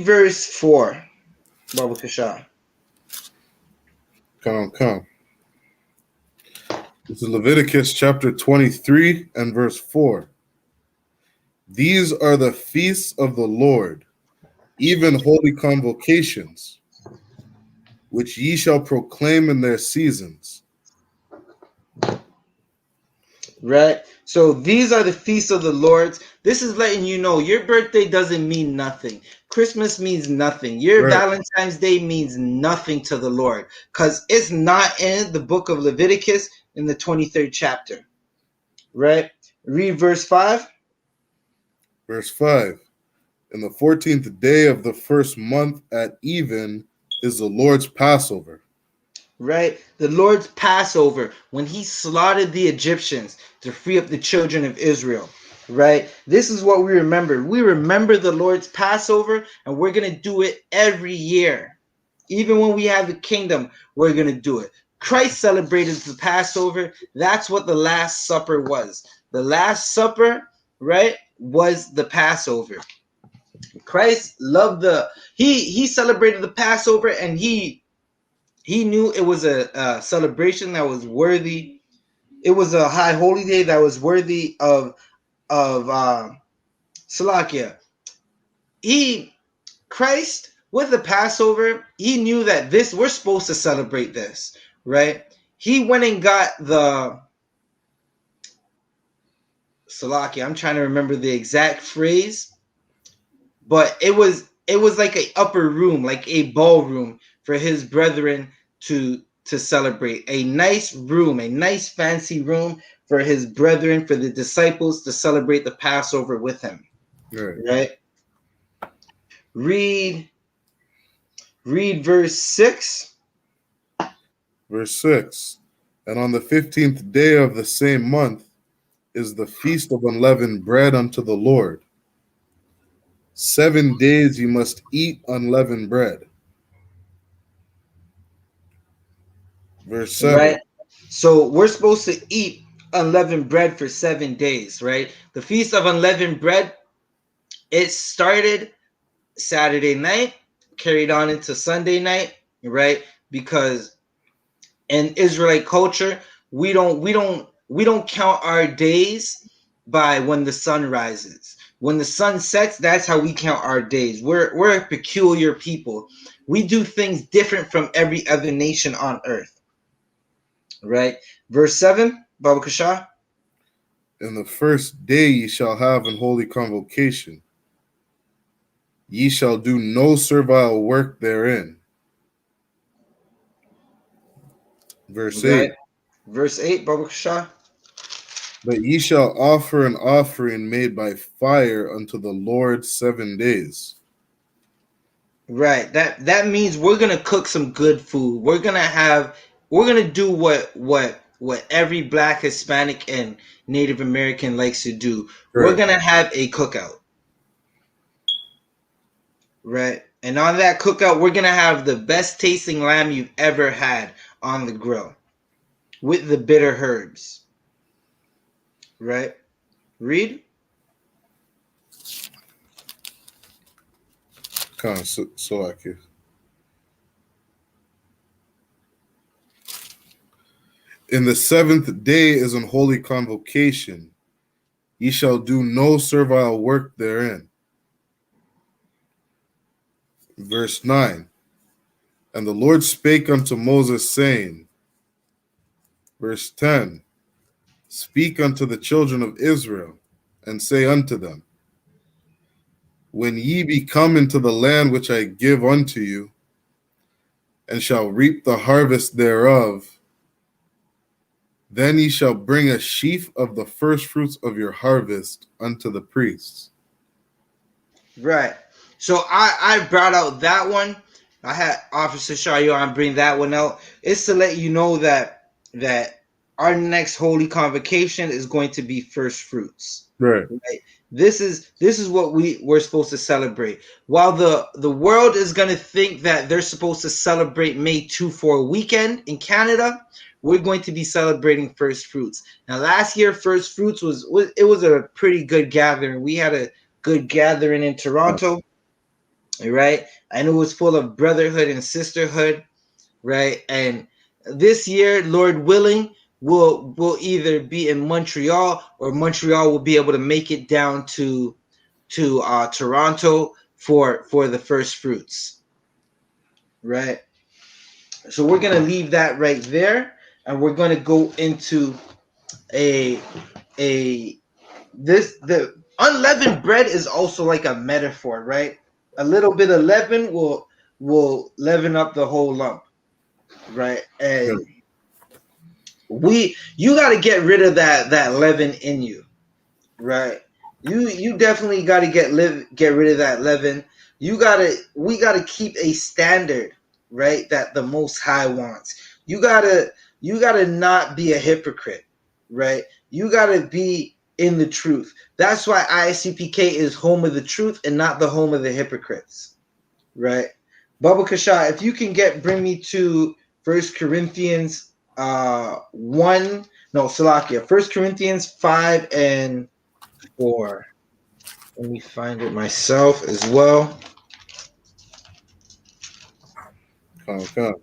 verse 4, Baba Kasha. Come. This is Leviticus chapter 23 and verse 4. These are the feasts of the Lord, even holy convocations, which ye shall proclaim in their seasons. Right? So these are the feasts of the Lord's. This is letting you know your birthday doesn't mean nothing. Christmas means nothing. Your Right. Valentine's Day means nothing to the Lord because it's not in the book of Leviticus in the 23rd chapter. Right? Read verse 5. Verse 5. In the 14th day of the first month at even is the Lord's Passover. Right? The Lord's Passover, when he slaughtered the Egyptians to free up the children of Israel. Right? This is what we remember. We remember the Lord's Passover, and we're going to do it every year. Even when we have the kingdom, we're going to do it. Christ celebrated the Passover. That's what the Last Supper was. The Last Supper, right, was the Passover. Christ loved he celebrated the Passover, and he knew it was a celebration that was worthy. It was a high holy day that was worthy of Salakia. Christ with the Passover, he knew that we're supposed to celebrate this, right? He went and got the Salakia. I'm trying to remember the exact phrase, but it was like a upper room, like a ballroom for his brethren to celebrate. A nice room, a nice fancy room for his brethren, for the disciples to celebrate the Passover with him. Right. Right? Read verse 6. Verse 6. And on the 15th day of the same month is the feast of unleavened bread unto the Lord. 7 days you must eat unleavened bread. Verse 7. Right? So we're supposed to eat unleavened bread for 7 days, right? The feast of unleavened bread, it started Saturday night, carried on into Sunday night, right? Because in Israelite culture, we don't count our days by when the sun rises. When the sun sets, that's how we count our days. We're a peculiar people. We do things different from every other nation on earth. Right? Verse 7, Baba Kasha. In the first day ye shall have an holy convocation. Ye shall do no servile work therein. Verse 8. Right? Verse 8, Baba Kasha. But ye shall offer an offering made by fire unto the Lord 7 days. Right. That means we're gonna cook some good food. We're gonna do what every Black, Hispanic, and Native American likes to do. We're Right. gonna have a cookout. Right. And on that cookout, we're gonna have the best tasting lamb you've ever had on the grill with the bitter herbs. Right? Read? Salakia. In the seventh day is an holy convocation. Ye shall do no servile work therein. Verse 9. And the Lord spake unto Moses, saying, verse 10, speak unto the children of Israel, and say unto them, when ye be come into the land which I give unto you, and shall reap the harvest thereof, then ye shall bring a sheaf of the firstfruits of your harvest unto the priests. Right. So I brought out that one. I had Officer Shayon bring that one out. It's to let you know that our next holy convocation is going to be first fruits. Right. Right. This is what we're supposed to celebrate. While the world is gonna think that they're supposed to celebrate May 2 for a weekend in Canada, we're going to be celebrating first fruits. Now last year, first fruits was a pretty good gathering. We had a good gathering in Toronto, right? And it was full of brotherhood and sisterhood, right? And this year, Lord willing, we'll either be in Montreal, or Montreal will be able to make it down to Toronto for the first fruits, right? So we're gonna leave that right there, and we're gonna go into a a the unleavened bread is also like a metaphor, right? A little bit of leaven will leaven up the whole lump, right? And you got to get rid of that leaven in you, right? You definitely got to get rid of that leaven. We got to keep a standard, right? That the Most High wants. You got to not be a hypocrite, right? You got to be in the truth. That's why I.S.U.P.K is home of the truth and not the home of the hypocrites, right? Baba Kasha, if you can bring me to First Corinthians 1, no, Salakia, First Corinthians 5 and 4. Let me find it myself as well. Okay.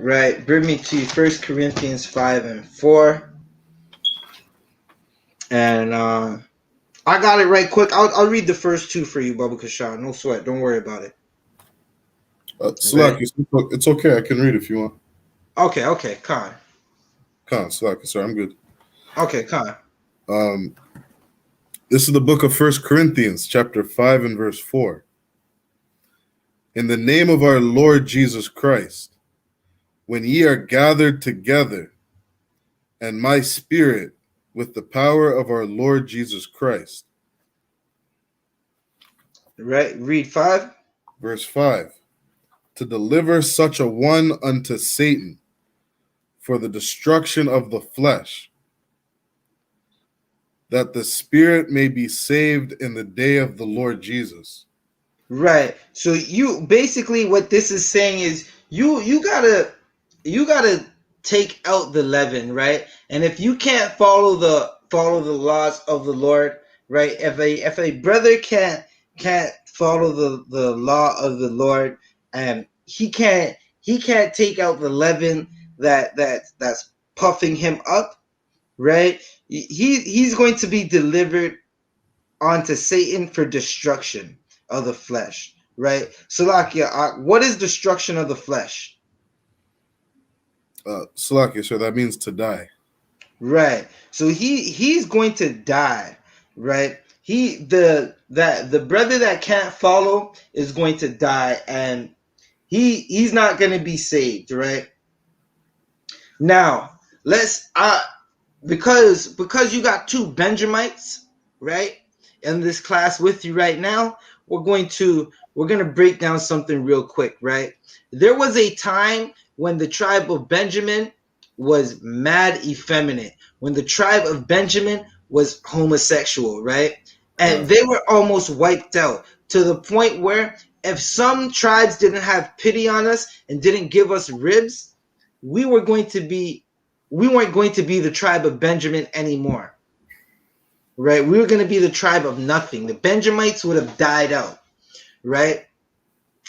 Right, bring me to First Corinthians 5 and 4. And I got it right quick. I'll read the first two for you, Baba Kasha. No sweat. Don't worry about it. Okay. Salaki, it's okay. I can read if you want. Okay, Khan. Salaki, sorry, I'm good. Okay, Khan. Um, this is the book of First Corinthians, chapter 5 and verse 4. In the name of our Lord Jesus Christ, when ye are gathered together, and my spirit with the power of our Lord Jesus Christ. Right, read 5. Verse 5. To deliver such a one unto Satan for the destruction of the flesh, that the spirit may be saved in the day of the Lord Jesus. Right. So you basically, what this is saying is you gotta take out the leaven, right? And if you can't follow the laws of the Lord, right? If a brother can't follow the law of the Lord, and he can't take out the leaven that's puffing him up, right? He's going to be delivered onto Satan for destruction of the flesh, right? Salakia, what is destruction of the flesh? Salakia, sir, that means to die. Right. So he's going to die, right? the brother that can't follow is going to die, and he's not going to be saved, right? Now, let's because you got two Benjamites, right, in this class with you right now, we're going to break down something real quick, right? There was a time when the tribe of Benjamin was mad effeminate, when the tribe of Benjamin was homosexual, right? And they were almost wiped out to the point where if some tribes didn't have pity on us and didn't give us ribs, we were going to be we weren't going to be the tribe of Benjamin anymore. Right? We were going to be the tribe of nothing. The Benjamites would have died out, right?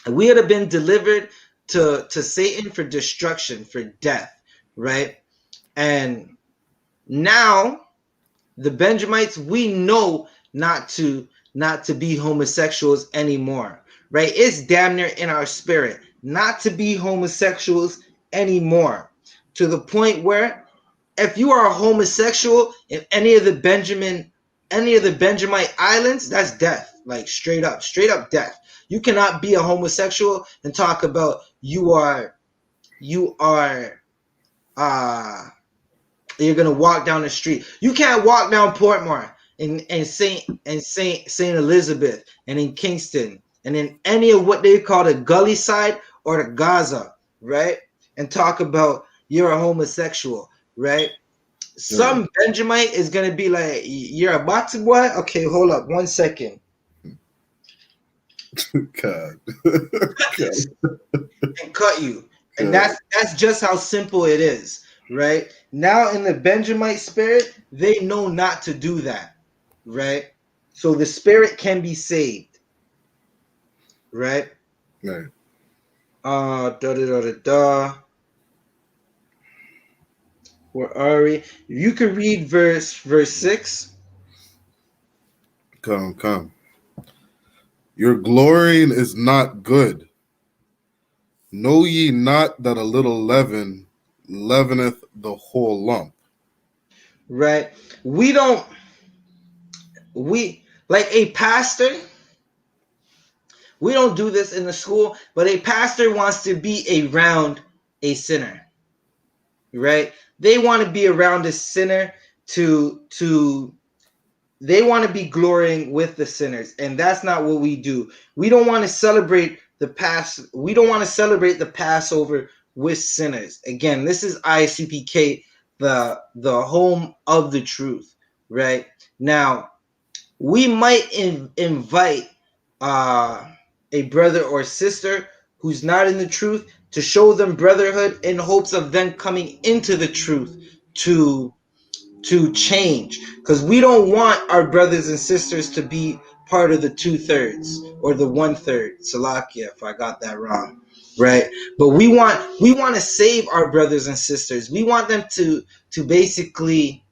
We would have been delivered to Satan for destruction, for death, right? And now the Benjamites, we know not to be homosexuals anymore, right? It's damn near in our spirit not to be homosexuals anymore, to the point where if you are a homosexual in any of the Benjamite islands, that's death, like straight up death. You cannot be a homosexual and talk about you are uh you're gonna walk down the street. You can't walk down Portmore and Saint Elizabeth and in Kingston and in any of what they call the gully side or the Gaza, right? And talk about you're a homosexual, right? Some Benjamite is gonna be like, "You're a boxing boy." Okay, hold up, 1 second. God. Cut this and cut you, and that's just how simple it is, right? Now in the Benjamite spirit, they know not to do that, right? So the spirit can be saved, right? Right. Da da da da da. Where are we? You can read verse 6. Come. Your glorying is not good. Know ye not that a little leaven leaveneth the whole lump? Right? We like a pastor. We don't do this in the school, but a pastor wants to be around a sinner, right? They want to be around a sinner to they want to be glorying with the sinners, and that's not what we do. We don't want to celebrate we don't want to celebrate the Passover with sinners. Again, this is I.S.U.P.K, the home of the truth, right? Now, we might invite uh, a brother or sister who's not in the truth to show them brotherhood in hopes of them coming into the truth to change, because we don't want our brothers and sisters to be part of the 2/3 or the 1/3. Salakia, if I got that wrong, right? But we want to save our brothers and sisters. We want them to basically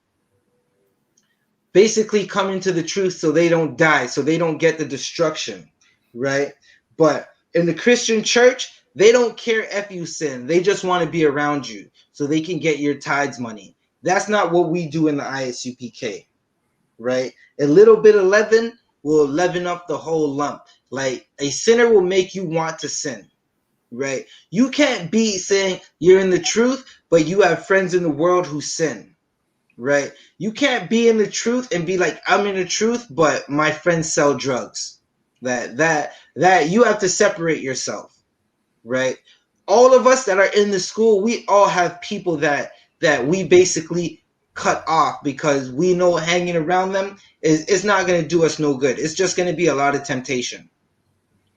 come into the truth so they don't die, so they don't get the destruction, right? But in the Christian church, they don't care if you sin. They just want to be around you so they can get your tithes money. That's not what we do in the ISUPK, right? A little bit of leaven will leaven up the whole lump. Like a sinner will make you want to sin, right? You can't be saying you're in the truth, but you have friends in the world who sin, right? You can't be in the truth and be like, I'm in the truth, but my friends sell drugs. That you have to separate yourself, right? All of us that are in the school, we all have people that we basically cut off because we know hanging around them is not going to do us no good. It's just going to be a lot of temptation,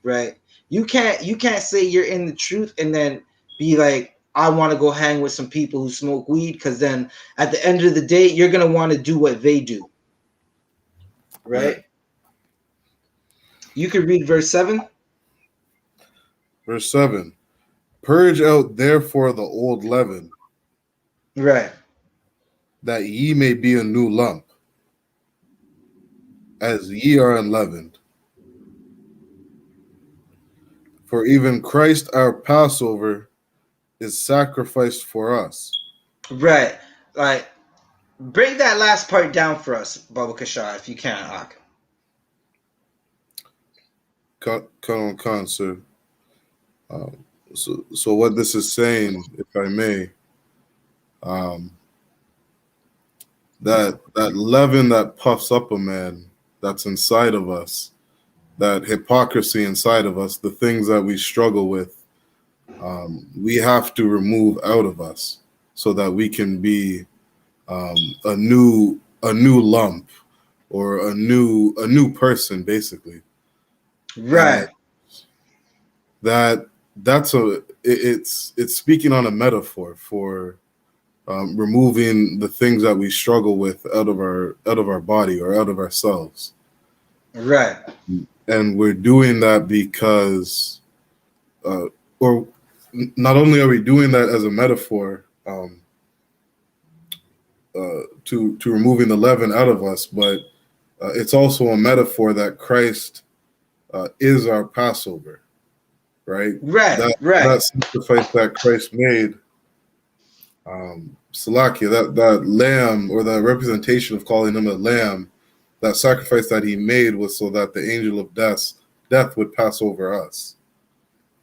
right? You can't say you're in the truth and then be like, I want to go hang with some people who smoke weed, because then at the end of the day, you're going to want to do what they do, right? You could read verse 7. Verse 7. Purge out therefore the old leaven, Right. that ye may be a new lump, as ye are unleavened. For even Christ our Passover is sacrificed for us. Right. Like, break that last part down for us, Baba Kashar, if you can, Ak. Con, sir. So what this is saying, if I may, um, that leaven that puffs up a man, that's inside of us, that hypocrisy inside of us, the things that we struggle with, we have to remove out of us so that we can be a new lump, or a new person, basically. And Right. it's speaking on a metaphor for removing the things that we struggle with out of our body or out of ourselves. Right. And we're doing that because or not only are we doing that as a metaphor, to removing the leaven out of us, but it's also a metaphor that Christ is our Passover, right? Right. That sacrifice that Christ made, Salakia, that lamb, or that representation of calling him a lamb, that sacrifice that he made was so that the angel of death would pass over us.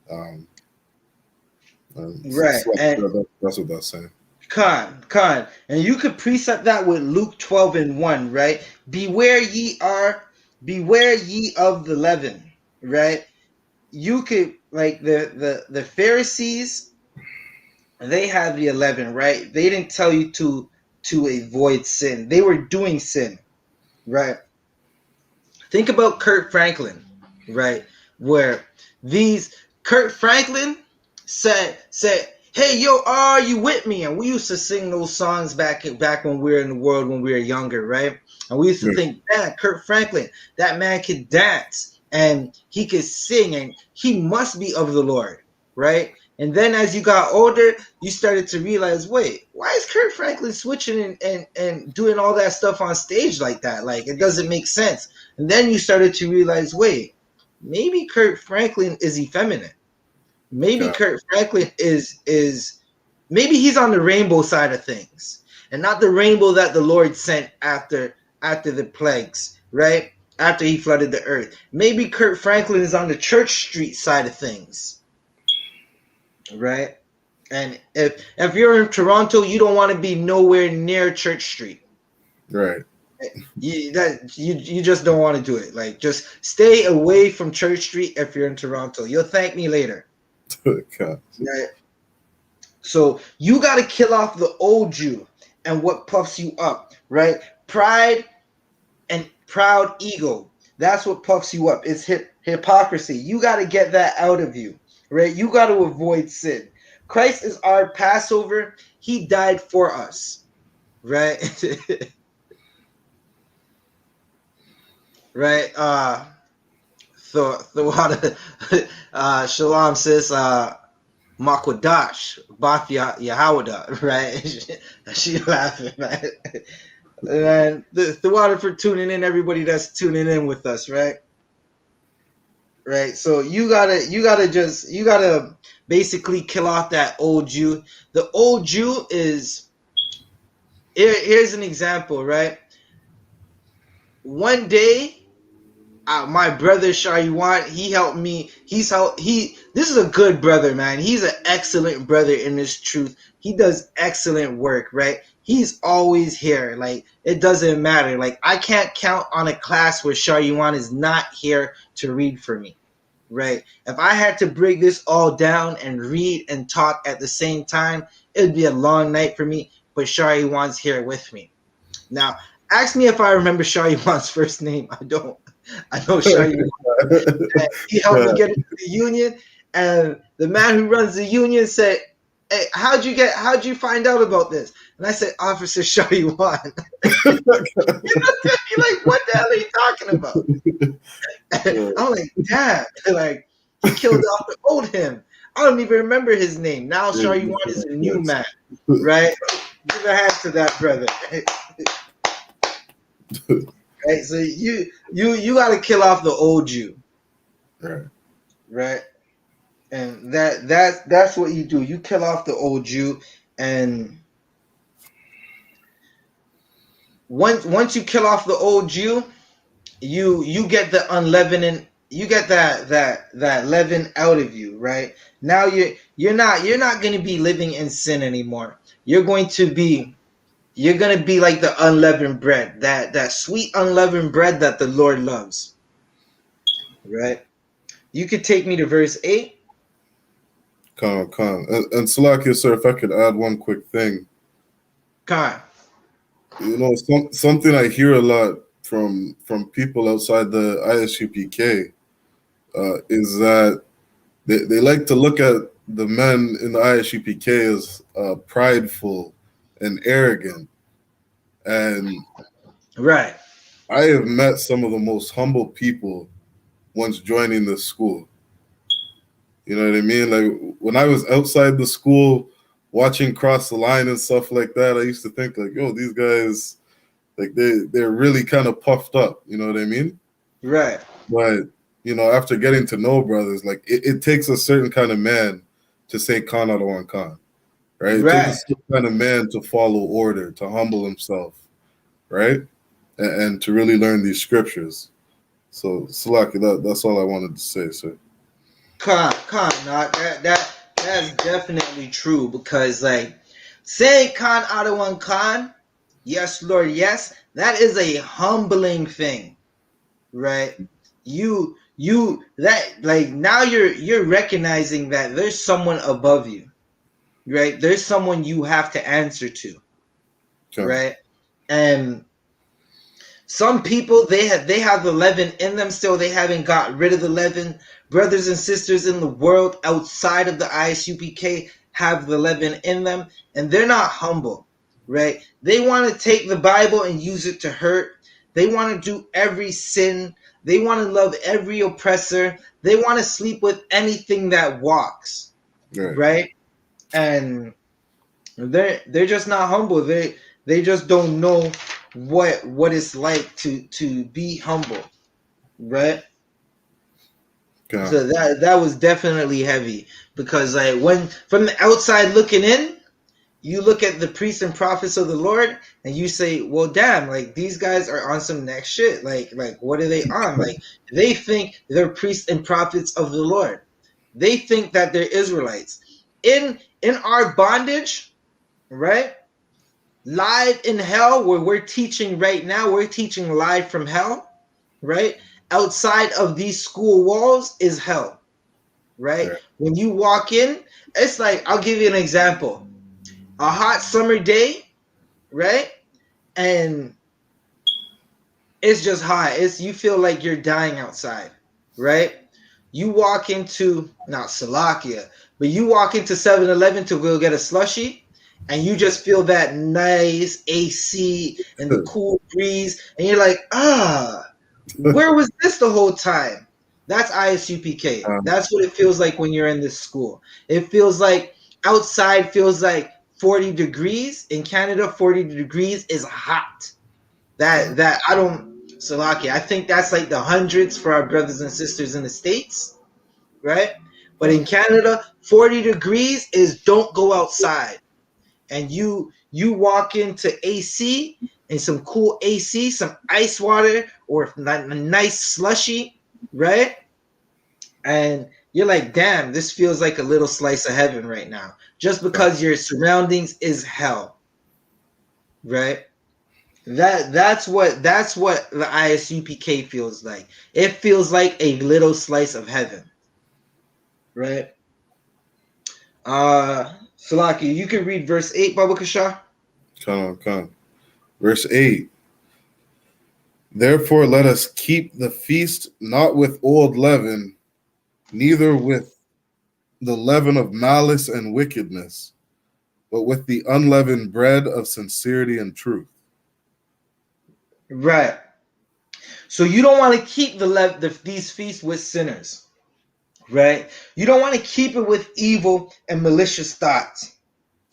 Right. And That's what that's saying. Khan, and you could precept that with Luke 12:1, right? Beware ye of the leaven, right? You could, like, the Pharisees, they had the 11, right? They didn't tell you to avoid sin. They were doing sin, right? Think about Kurt Franklin, right? Where these Kurt Franklin said, "Hey, yo, are you with me?" And we used to sing those songs back when we were in the world, when we were younger, right? And we used to think, man, Kurt Franklin, that man could dance and he could sing and he must be of the Lord, right? And then as you got older, you started to realize, wait, why is Kurt Franklin switching and doing all that stuff on stage like that? Like, it doesn't make sense. And then you started to realize, wait, maybe Kurt Franklin is effeminate. Maybe Okay. Kurt Franklin is maybe he's on the rainbow side of things, and not the rainbow that the Lord sent after the plagues, right? After he flooded the earth. Maybe Kurt Franklin is on the Church Street side of things, right? And if you're in Toronto, you don't want to be nowhere near Church Street. Right. You just don't want to do it. Like, just stay away from Church Street if you're in Toronto. You'll thank me later. Okay. Right? So you got to kill off the old you and what puffs you up, right? Pride and proud ego. That's what puffs you up. It's hypocrisy. You got to get that out of you, right? You got to avoid sin. Christ is our Passover. He died for us, right? Right? So Shalom says, Makwadash, Bath Yahawada, right? She laughing, right? And the water for tuning in, everybody that's tuning in with us, right? Right. So you gotta basically kill off that old Jew. The old Jew is here's an example, right? One day, my brother Shariwan, he helped me. This is a good brother, man. He's an excellent brother in this truth. He does excellent work, right? He's always here. Like, it doesn't matter. Like, I can't count on a class where Shariwan is not here to read for me, right? If I had to break this all down and read and talk at the same time, it'd be a long night for me, but Shariwan's here with me. Now, ask me if I remember Shariwan's first name. I don't. I know Shariwan. He helped me get into the union, and the man who runs the union said, "Hey, how'd you find out about this?" And I said, "Officer Shariwan." You're like, what the hell are you talking about? I'm like, damn, like, he killed off the old him. I don't even remember his name. Now Shariwan is a new man, right? Give a hand to that brother. Right, so you got to kill off the old you, right? And that's what you do. You kill off the old you, and once you kill off the old you, you get the unleavened you get that leaven out of you, right? Now you're not going to be living in sin anymore. You're going to be like the unleavened bread, that sweet unleavened bread that the Lord loves, right? You could take me to verse 8. Con. And Salakia, sir, if I could add one quick thing. Con. Something I hear a lot from people outside the I.S.U.P.K. Is that they like to look at the men in the I.S.U.P.K. as prideful and arrogant. And Right. I have met some of the most humble people once joining this school. You know what I mean? Like when I was outside the school watching Cross the Line and stuff like that, I used to think like, yo, these guys, like they're really kind of puffed up. You know what I mean? Right. But after getting to know brothers, like it takes a certain kind of man to say Khan Adawan Khan, right? It takes a Right. certain kind of man to follow order, to humble himself, right? And to really learn these scriptures. So Salaki, that's all I wanted to say, sir. Con, that's definitely true, because like saying Khan Adawan Khan, yes, Lord, yes, that is a humbling thing, right? You that like now you're recognizing that there's someone above you, right? There's someone you have to answer to, Khan. right? And some people they have the leaven in them still. They haven't got rid of the leaven. Brothers and sisters in the world outside of the ISUPK have the leaven in them, and they're not humble, right? They want to take the Bible and use it to hurt. They want to do every sin. They want to love every oppressor. They want to sleep with anything that walks, Right. right? And they're just not humble. They just don't know what it's like to be humble, right? Khan. So that was definitely heavy, because like when from the outside looking in, you look at the priests and prophets of the Lord and you say, well, damn, like these guys are on some next shit. Like what are they on? Like they think they're priests and prophets of the Lord. They think that they're Israelites in our bondage, right? Live in hell, where we're teaching right now, we're teaching live from hell, right? Outside of these school walls is hell, right? Right. When you walk in, it's like, I'll give you an example. A hot summer day, right? And it's just hot. You feel like you're dying outside, right? You walk into, not Salakia, but you walk into 7-Eleven to go get a slushie, and you just feel that nice AC and the cool breeze, and you're like, where was this the whole time? That's I.S.U.P.K. That's what it feels like when you're in this school. It feels like outside feels like 40 degrees. In Canada, 40 degrees is hot. That I don't, Salaki, I think that's like the hundreds for our brothers and sisters in the States, right? But in Canada, 40 degrees is don't go outside. And you walk into AC and some cool AC, some ice water or a nice slushy, right? And you're like, damn, this feels like a little slice of heaven right now. Just because your surroundings is hell, right? That's what the ISUPK feels like. It feels like a little slice of heaven, right? Salaki, you can read verse 8, Baba Kasha. Khan. Verse 8. Therefore, let us keep the feast not with old leaven, neither with the leaven of malice and wickedness, but with the unleavened bread of sincerity and truth. Right. So you don't want to keep these feasts with sinners, right? You don't want to keep it with evil and malicious thoughts,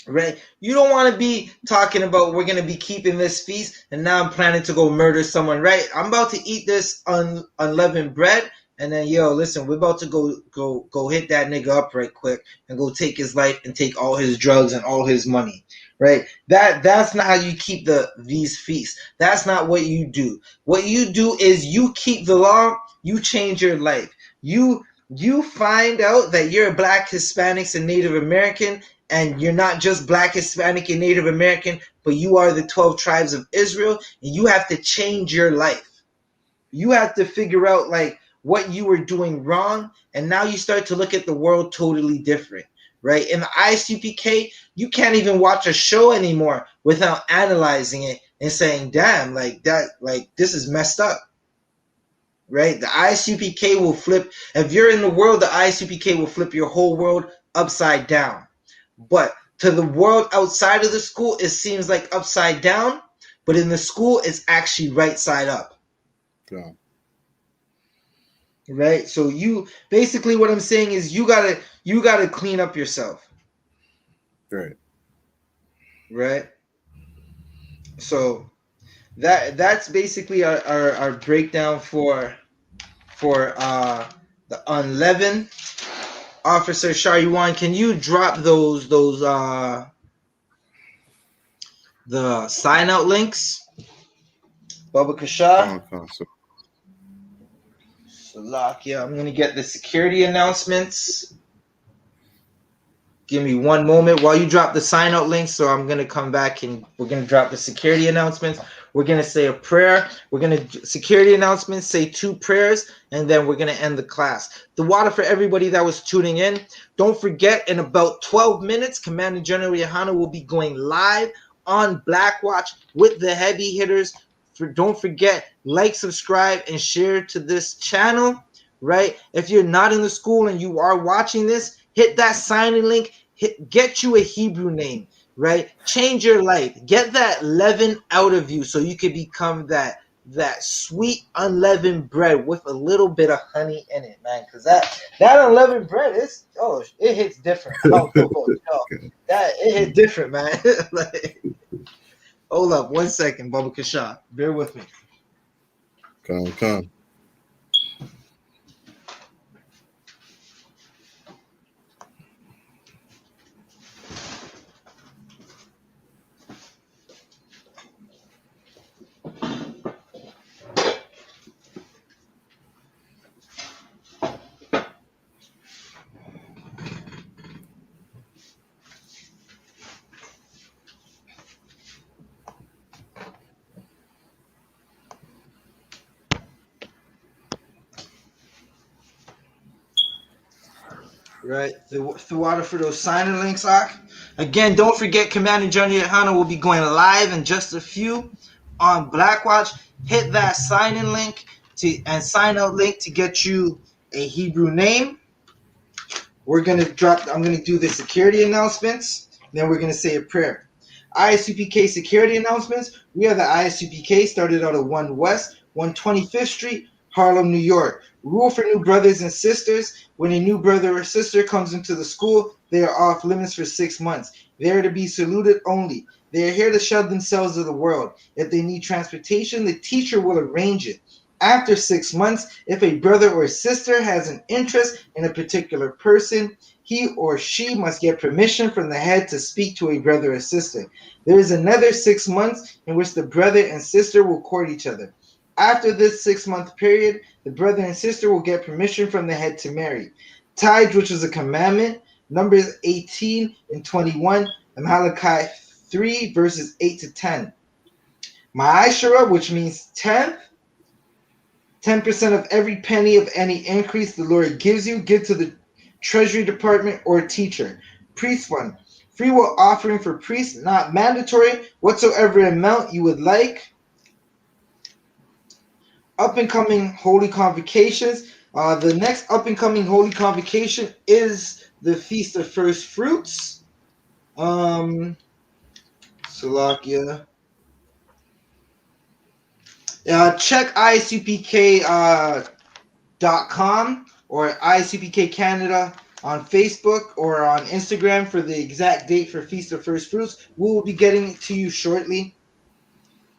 right? You don't want to be talking about, we're going to be keeping this feast and now I'm planning to go murder someone, right? I'm about to eat this unleavened bread, and then, yo, listen, we're about to go hit that nigga up right quick and go take his life and take all his drugs and all his money, right? That's not how you keep these feasts. That's not what you do. What you do is you keep the law, you change your life. You find out that you're a Black, Hispanics, and Native American, and you're not just Black, Hispanic, and Native American, but you are the 12 tribes of Israel, and you have to change your life. You have to figure out like what you were doing wrong, and now you start to look at the world totally different, right? In the ISUPK, you can't even watch a show anymore without analyzing it and saying, damn, like that, like this is messed up, right? The ISUPK will flip. If you're in the world, the ISUPK will flip your whole world upside down. But to the world outside of the school, it seems like upside down, but in the school, it's actually right side up. Yeah. Right? So you basically what I'm saying is you gotta clean up yourself. Right. Right? So that's basically our breakdown for the unleavened. Officer Sharywan, can you drop those the sign out links? Baba Kasha. So Salakia. I'm gonna get the security announcements. Give me one moment while you drop the sign out link. So I'm going to come back and we're going to drop the security announcements. We're going to say a prayer. We're going to security announcements, say 2 prayers, and then we're going to end the class. The water for everybody that was tuning in. Don't forget, in about 12 minutes, Commander General YAHANNA will be going live on Blackwatch with the heavy hitters. Don't forget, like, subscribe, and share to this channel. Right? If you're not in the school and you are watching this, hit that sign-in link. Get you a Hebrew name, right? Change your life. Get that leaven out of you so you can become that sweet unleavened bread with a little bit of honey in it, man. Because that unleavened bread is it hits different. Oh, that it hit different, man. Like, hold up, 1 second, Baba Kasha. Bear with me. Come. Right, the water for those sign-in links, Ak. Again, don't forget, Commander Johnny Yohana will be going live in just a few on Blackwatch. Hit that sign-in link and sign-out link to get you a Hebrew name. I'm gonna do the security announcements, then we're gonna say a prayer. I.S.U.P.K security announcements. We are the I.S.U.P.K, started out of 1 West, 125th Street, Harlem, New York. Rule for new brothers and sisters. When a new brother or sister comes into the school, they are off limits for 6 months. They are to be saluted only. They are here to shove themselves of the world. If they need transportation, the teacher will arrange it. After 6 months, if a brother or sister has an interest in a particular person, he or she must get permission from the head to speak to a brother or sister. There is another 6 months in which the brother and sister will court each other. After this 6-month period, the brother and sister will get permission from the head to marry. Tithes, which is a commandment, Numbers 18 and 21, and Malachi 3, verses 8 to 10. Ma'ashara, which means 10% of every penny of any increase the Lord gives you, give to the Treasury Department or teacher. Priest fund. Free will offering for priests, not mandatory, whatsoever amount you would like. Up and coming holy convocations. The next up and coming holy convocation is the Feast of First Fruits. Salakia. Check ISUPK.com or ISUPK Canada on Facebook or on Instagram for the exact date for Feast of First Fruits. We will be getting it to you shortly.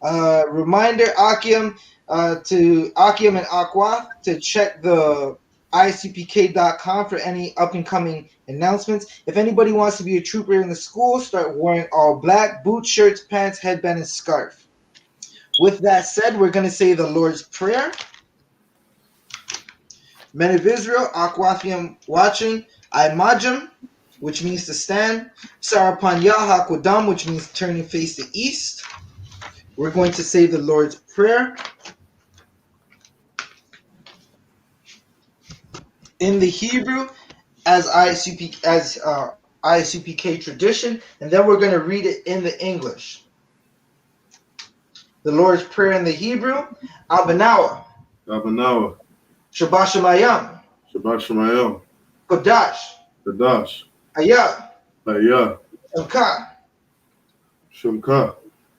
Reminder, Akim and Aqua to check the ISUPK.com for any up and coming announcements. If anybody wants to be a trooper in the school, start wearing all black: boots, shirts, pants, headband, and scarf. With that said, we're going to say the Lord's Prayer. Men of Israel, Akwathiam watching, I.M.A.J.M, which means to stand, Sarapan Yahakwodam, which means turning face to east. We're going to say the Lord's Prayer in the Hebrew as I.S.U.P.K tradition, and then we're going to read it in the English. The Lord's Prayer in the Hebrew, Abanawa, Abanawa, Shabbat Shemayam, Shabbat Shemayim, Kodash, Kadash, Ayah, I.S.U.P.K, Shemka, I.S.U.P.K,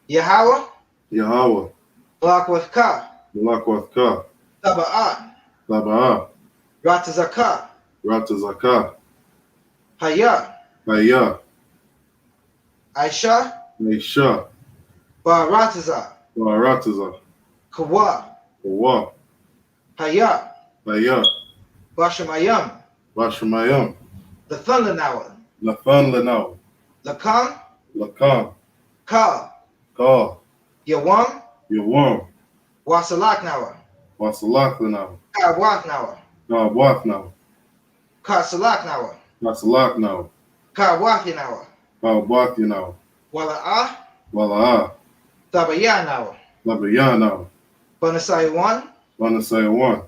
Yahweh, Yahweh, Malakwavka, I.S.U.P.K, Taba'at, I.S.U.P.K, Ratazaka, I.S.U.P.K, Hayah, I.S.U.P.K, Aisha, I.S.U.P.K, Barataza, I.S.U.P.K, Kawa, I.S.U.P.K, Hayah, I.S.U.P.K, Bashamayam, Bashamayim, the Thundernawa, Lathan Lanaw, Lakan, Lakan, Ka, Ka, Yawam, Yawam, Wasalaknawa, Wasalak Lanaw, Kawaknawa, Kawaknaw, Kasalaknawa, Wasalaknaw, Kawakinawa, Kawakinaw, Wala'ah, Wala'ah, Tabayanawa, Labayanaw, Banasaiwan, Banasaywan,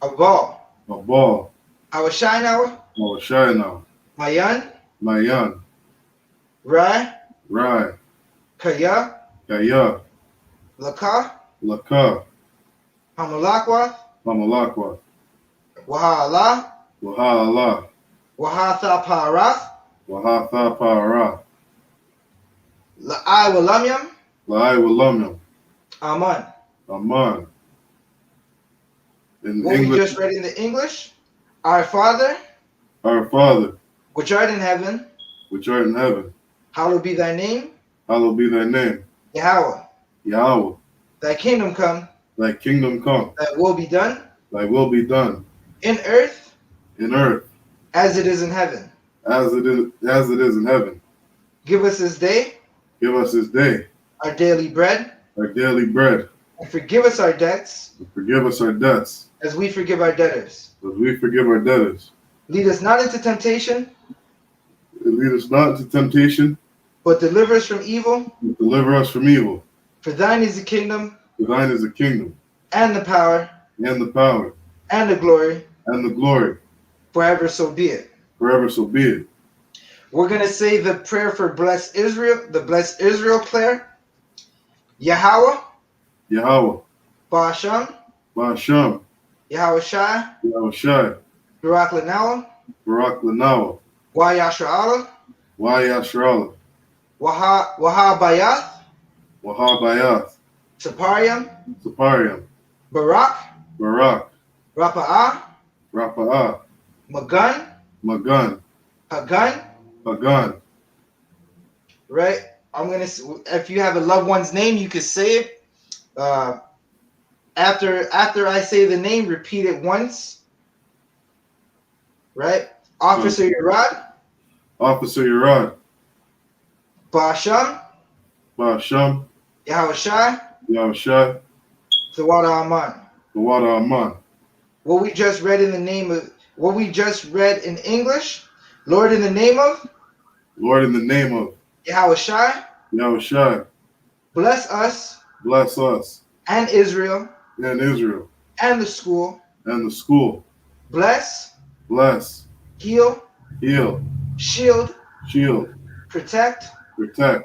Abal, Abal, Awashainawa, Awashaynaw, Mayan, Mayan, Rai, Rai, Kaya, Kaya, Laka, Laka, Hamalakwath, Mamalakwa, Wahala, Wahala, Wahathaparath, Wahatha Para, La'ai Walamyam, La'ai Walamyam, Aman. Aman. In What we English, just read in the English, Our Father, Our Father, which art in heaven, which art in heaven, hallowed be thy name, hallowed be thy name, Yahweh. Yahweh. Thy kingdom come, Thy kingdom come, thy will be done, thy will be done, in earth in earth, as it is in heaven. as it is in heaven. Give us this day Give us this day our daily bread, our daily bread, and forgive us our debts, and forgive us our debts, as we forgive our debtors. as we forgive our debtors. Lead us not into temptation, And lead us not into temptation, but deliver us from evil. but deliver us from evil. For thine is the kingdom, For thine is the kingdom, and the power, and the power, and the glory, and the glory, forever so be it. forever so be it. We're going to say the prayer for blessed Israel, the blessed Israel prayer. Yahweh, Yahweh, Ba'asham, Ba'asham, Yahweh Shai, Yahweh Shai, Barak Lanawa, Barak Lanawa, Wayashra'ala, YAHANNA, Wahabayath, Wahabayath, Sapariam, Sapariam, Barak, Barak, Rapa'ah, Rapa'ah, Magun, Magun, Hagun, Hagan. right? If you have a loved one's name, you can say it. After I say the name, repeat it once, right? Officer Yerad, Officer Yerad, Ba'asham, Ba'asham, Yahweh Shai, Yahweh Shai, Tawada Aman. Tawada Aman. What we just read in English, Lord, in the name of Lord, in the name of Yahweh Shai, Yahweh Shai, bless us bless us and Israel and Israel and the school. and the school. Bless, Bless, heal, heal, shield, shield, protect, protect.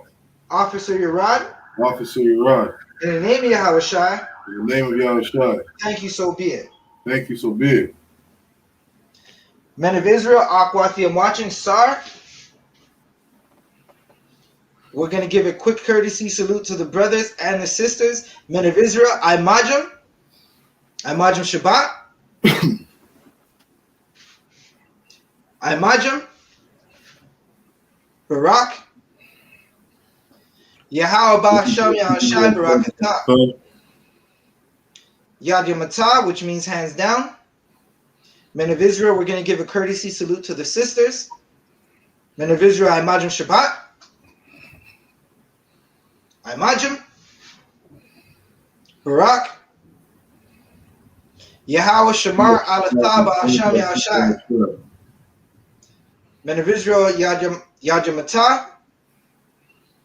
Officer Yerad, Officer Yerad, in the name of Yahweh Shai, in the name of Yahweh Shai. thank you, so be it. Thank you, so be it. Men of Israel, Akwathi, I'm watching, Sar. We're going to give a quick courtesy salute to the brothers and the sisters. Men of Israel, I.M.A.J.M, I.M.A.J.M Shabbat, I.M.A.J.M, Barak, Yahweh Ba'asham, Yahweh Shai, Barak Atah, Yad Yamatah, which means hands down, Men of Israel, we're going to give a courtesy salute to the sisters. Men of Israel, I Majim Shabbat. I Majim. Barak. Yahweh Shamar Alathaba Hashem Yahshai. Men of Israel, Yajamata,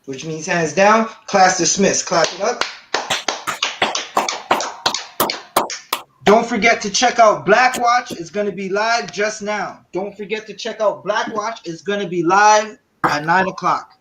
which means hands down. Class dismissed. Clap it up. Don't forget to check out Black Watch. It's going to be live just now. Don't forget to check out Black Watch. It's going to be live at 9 o'clock.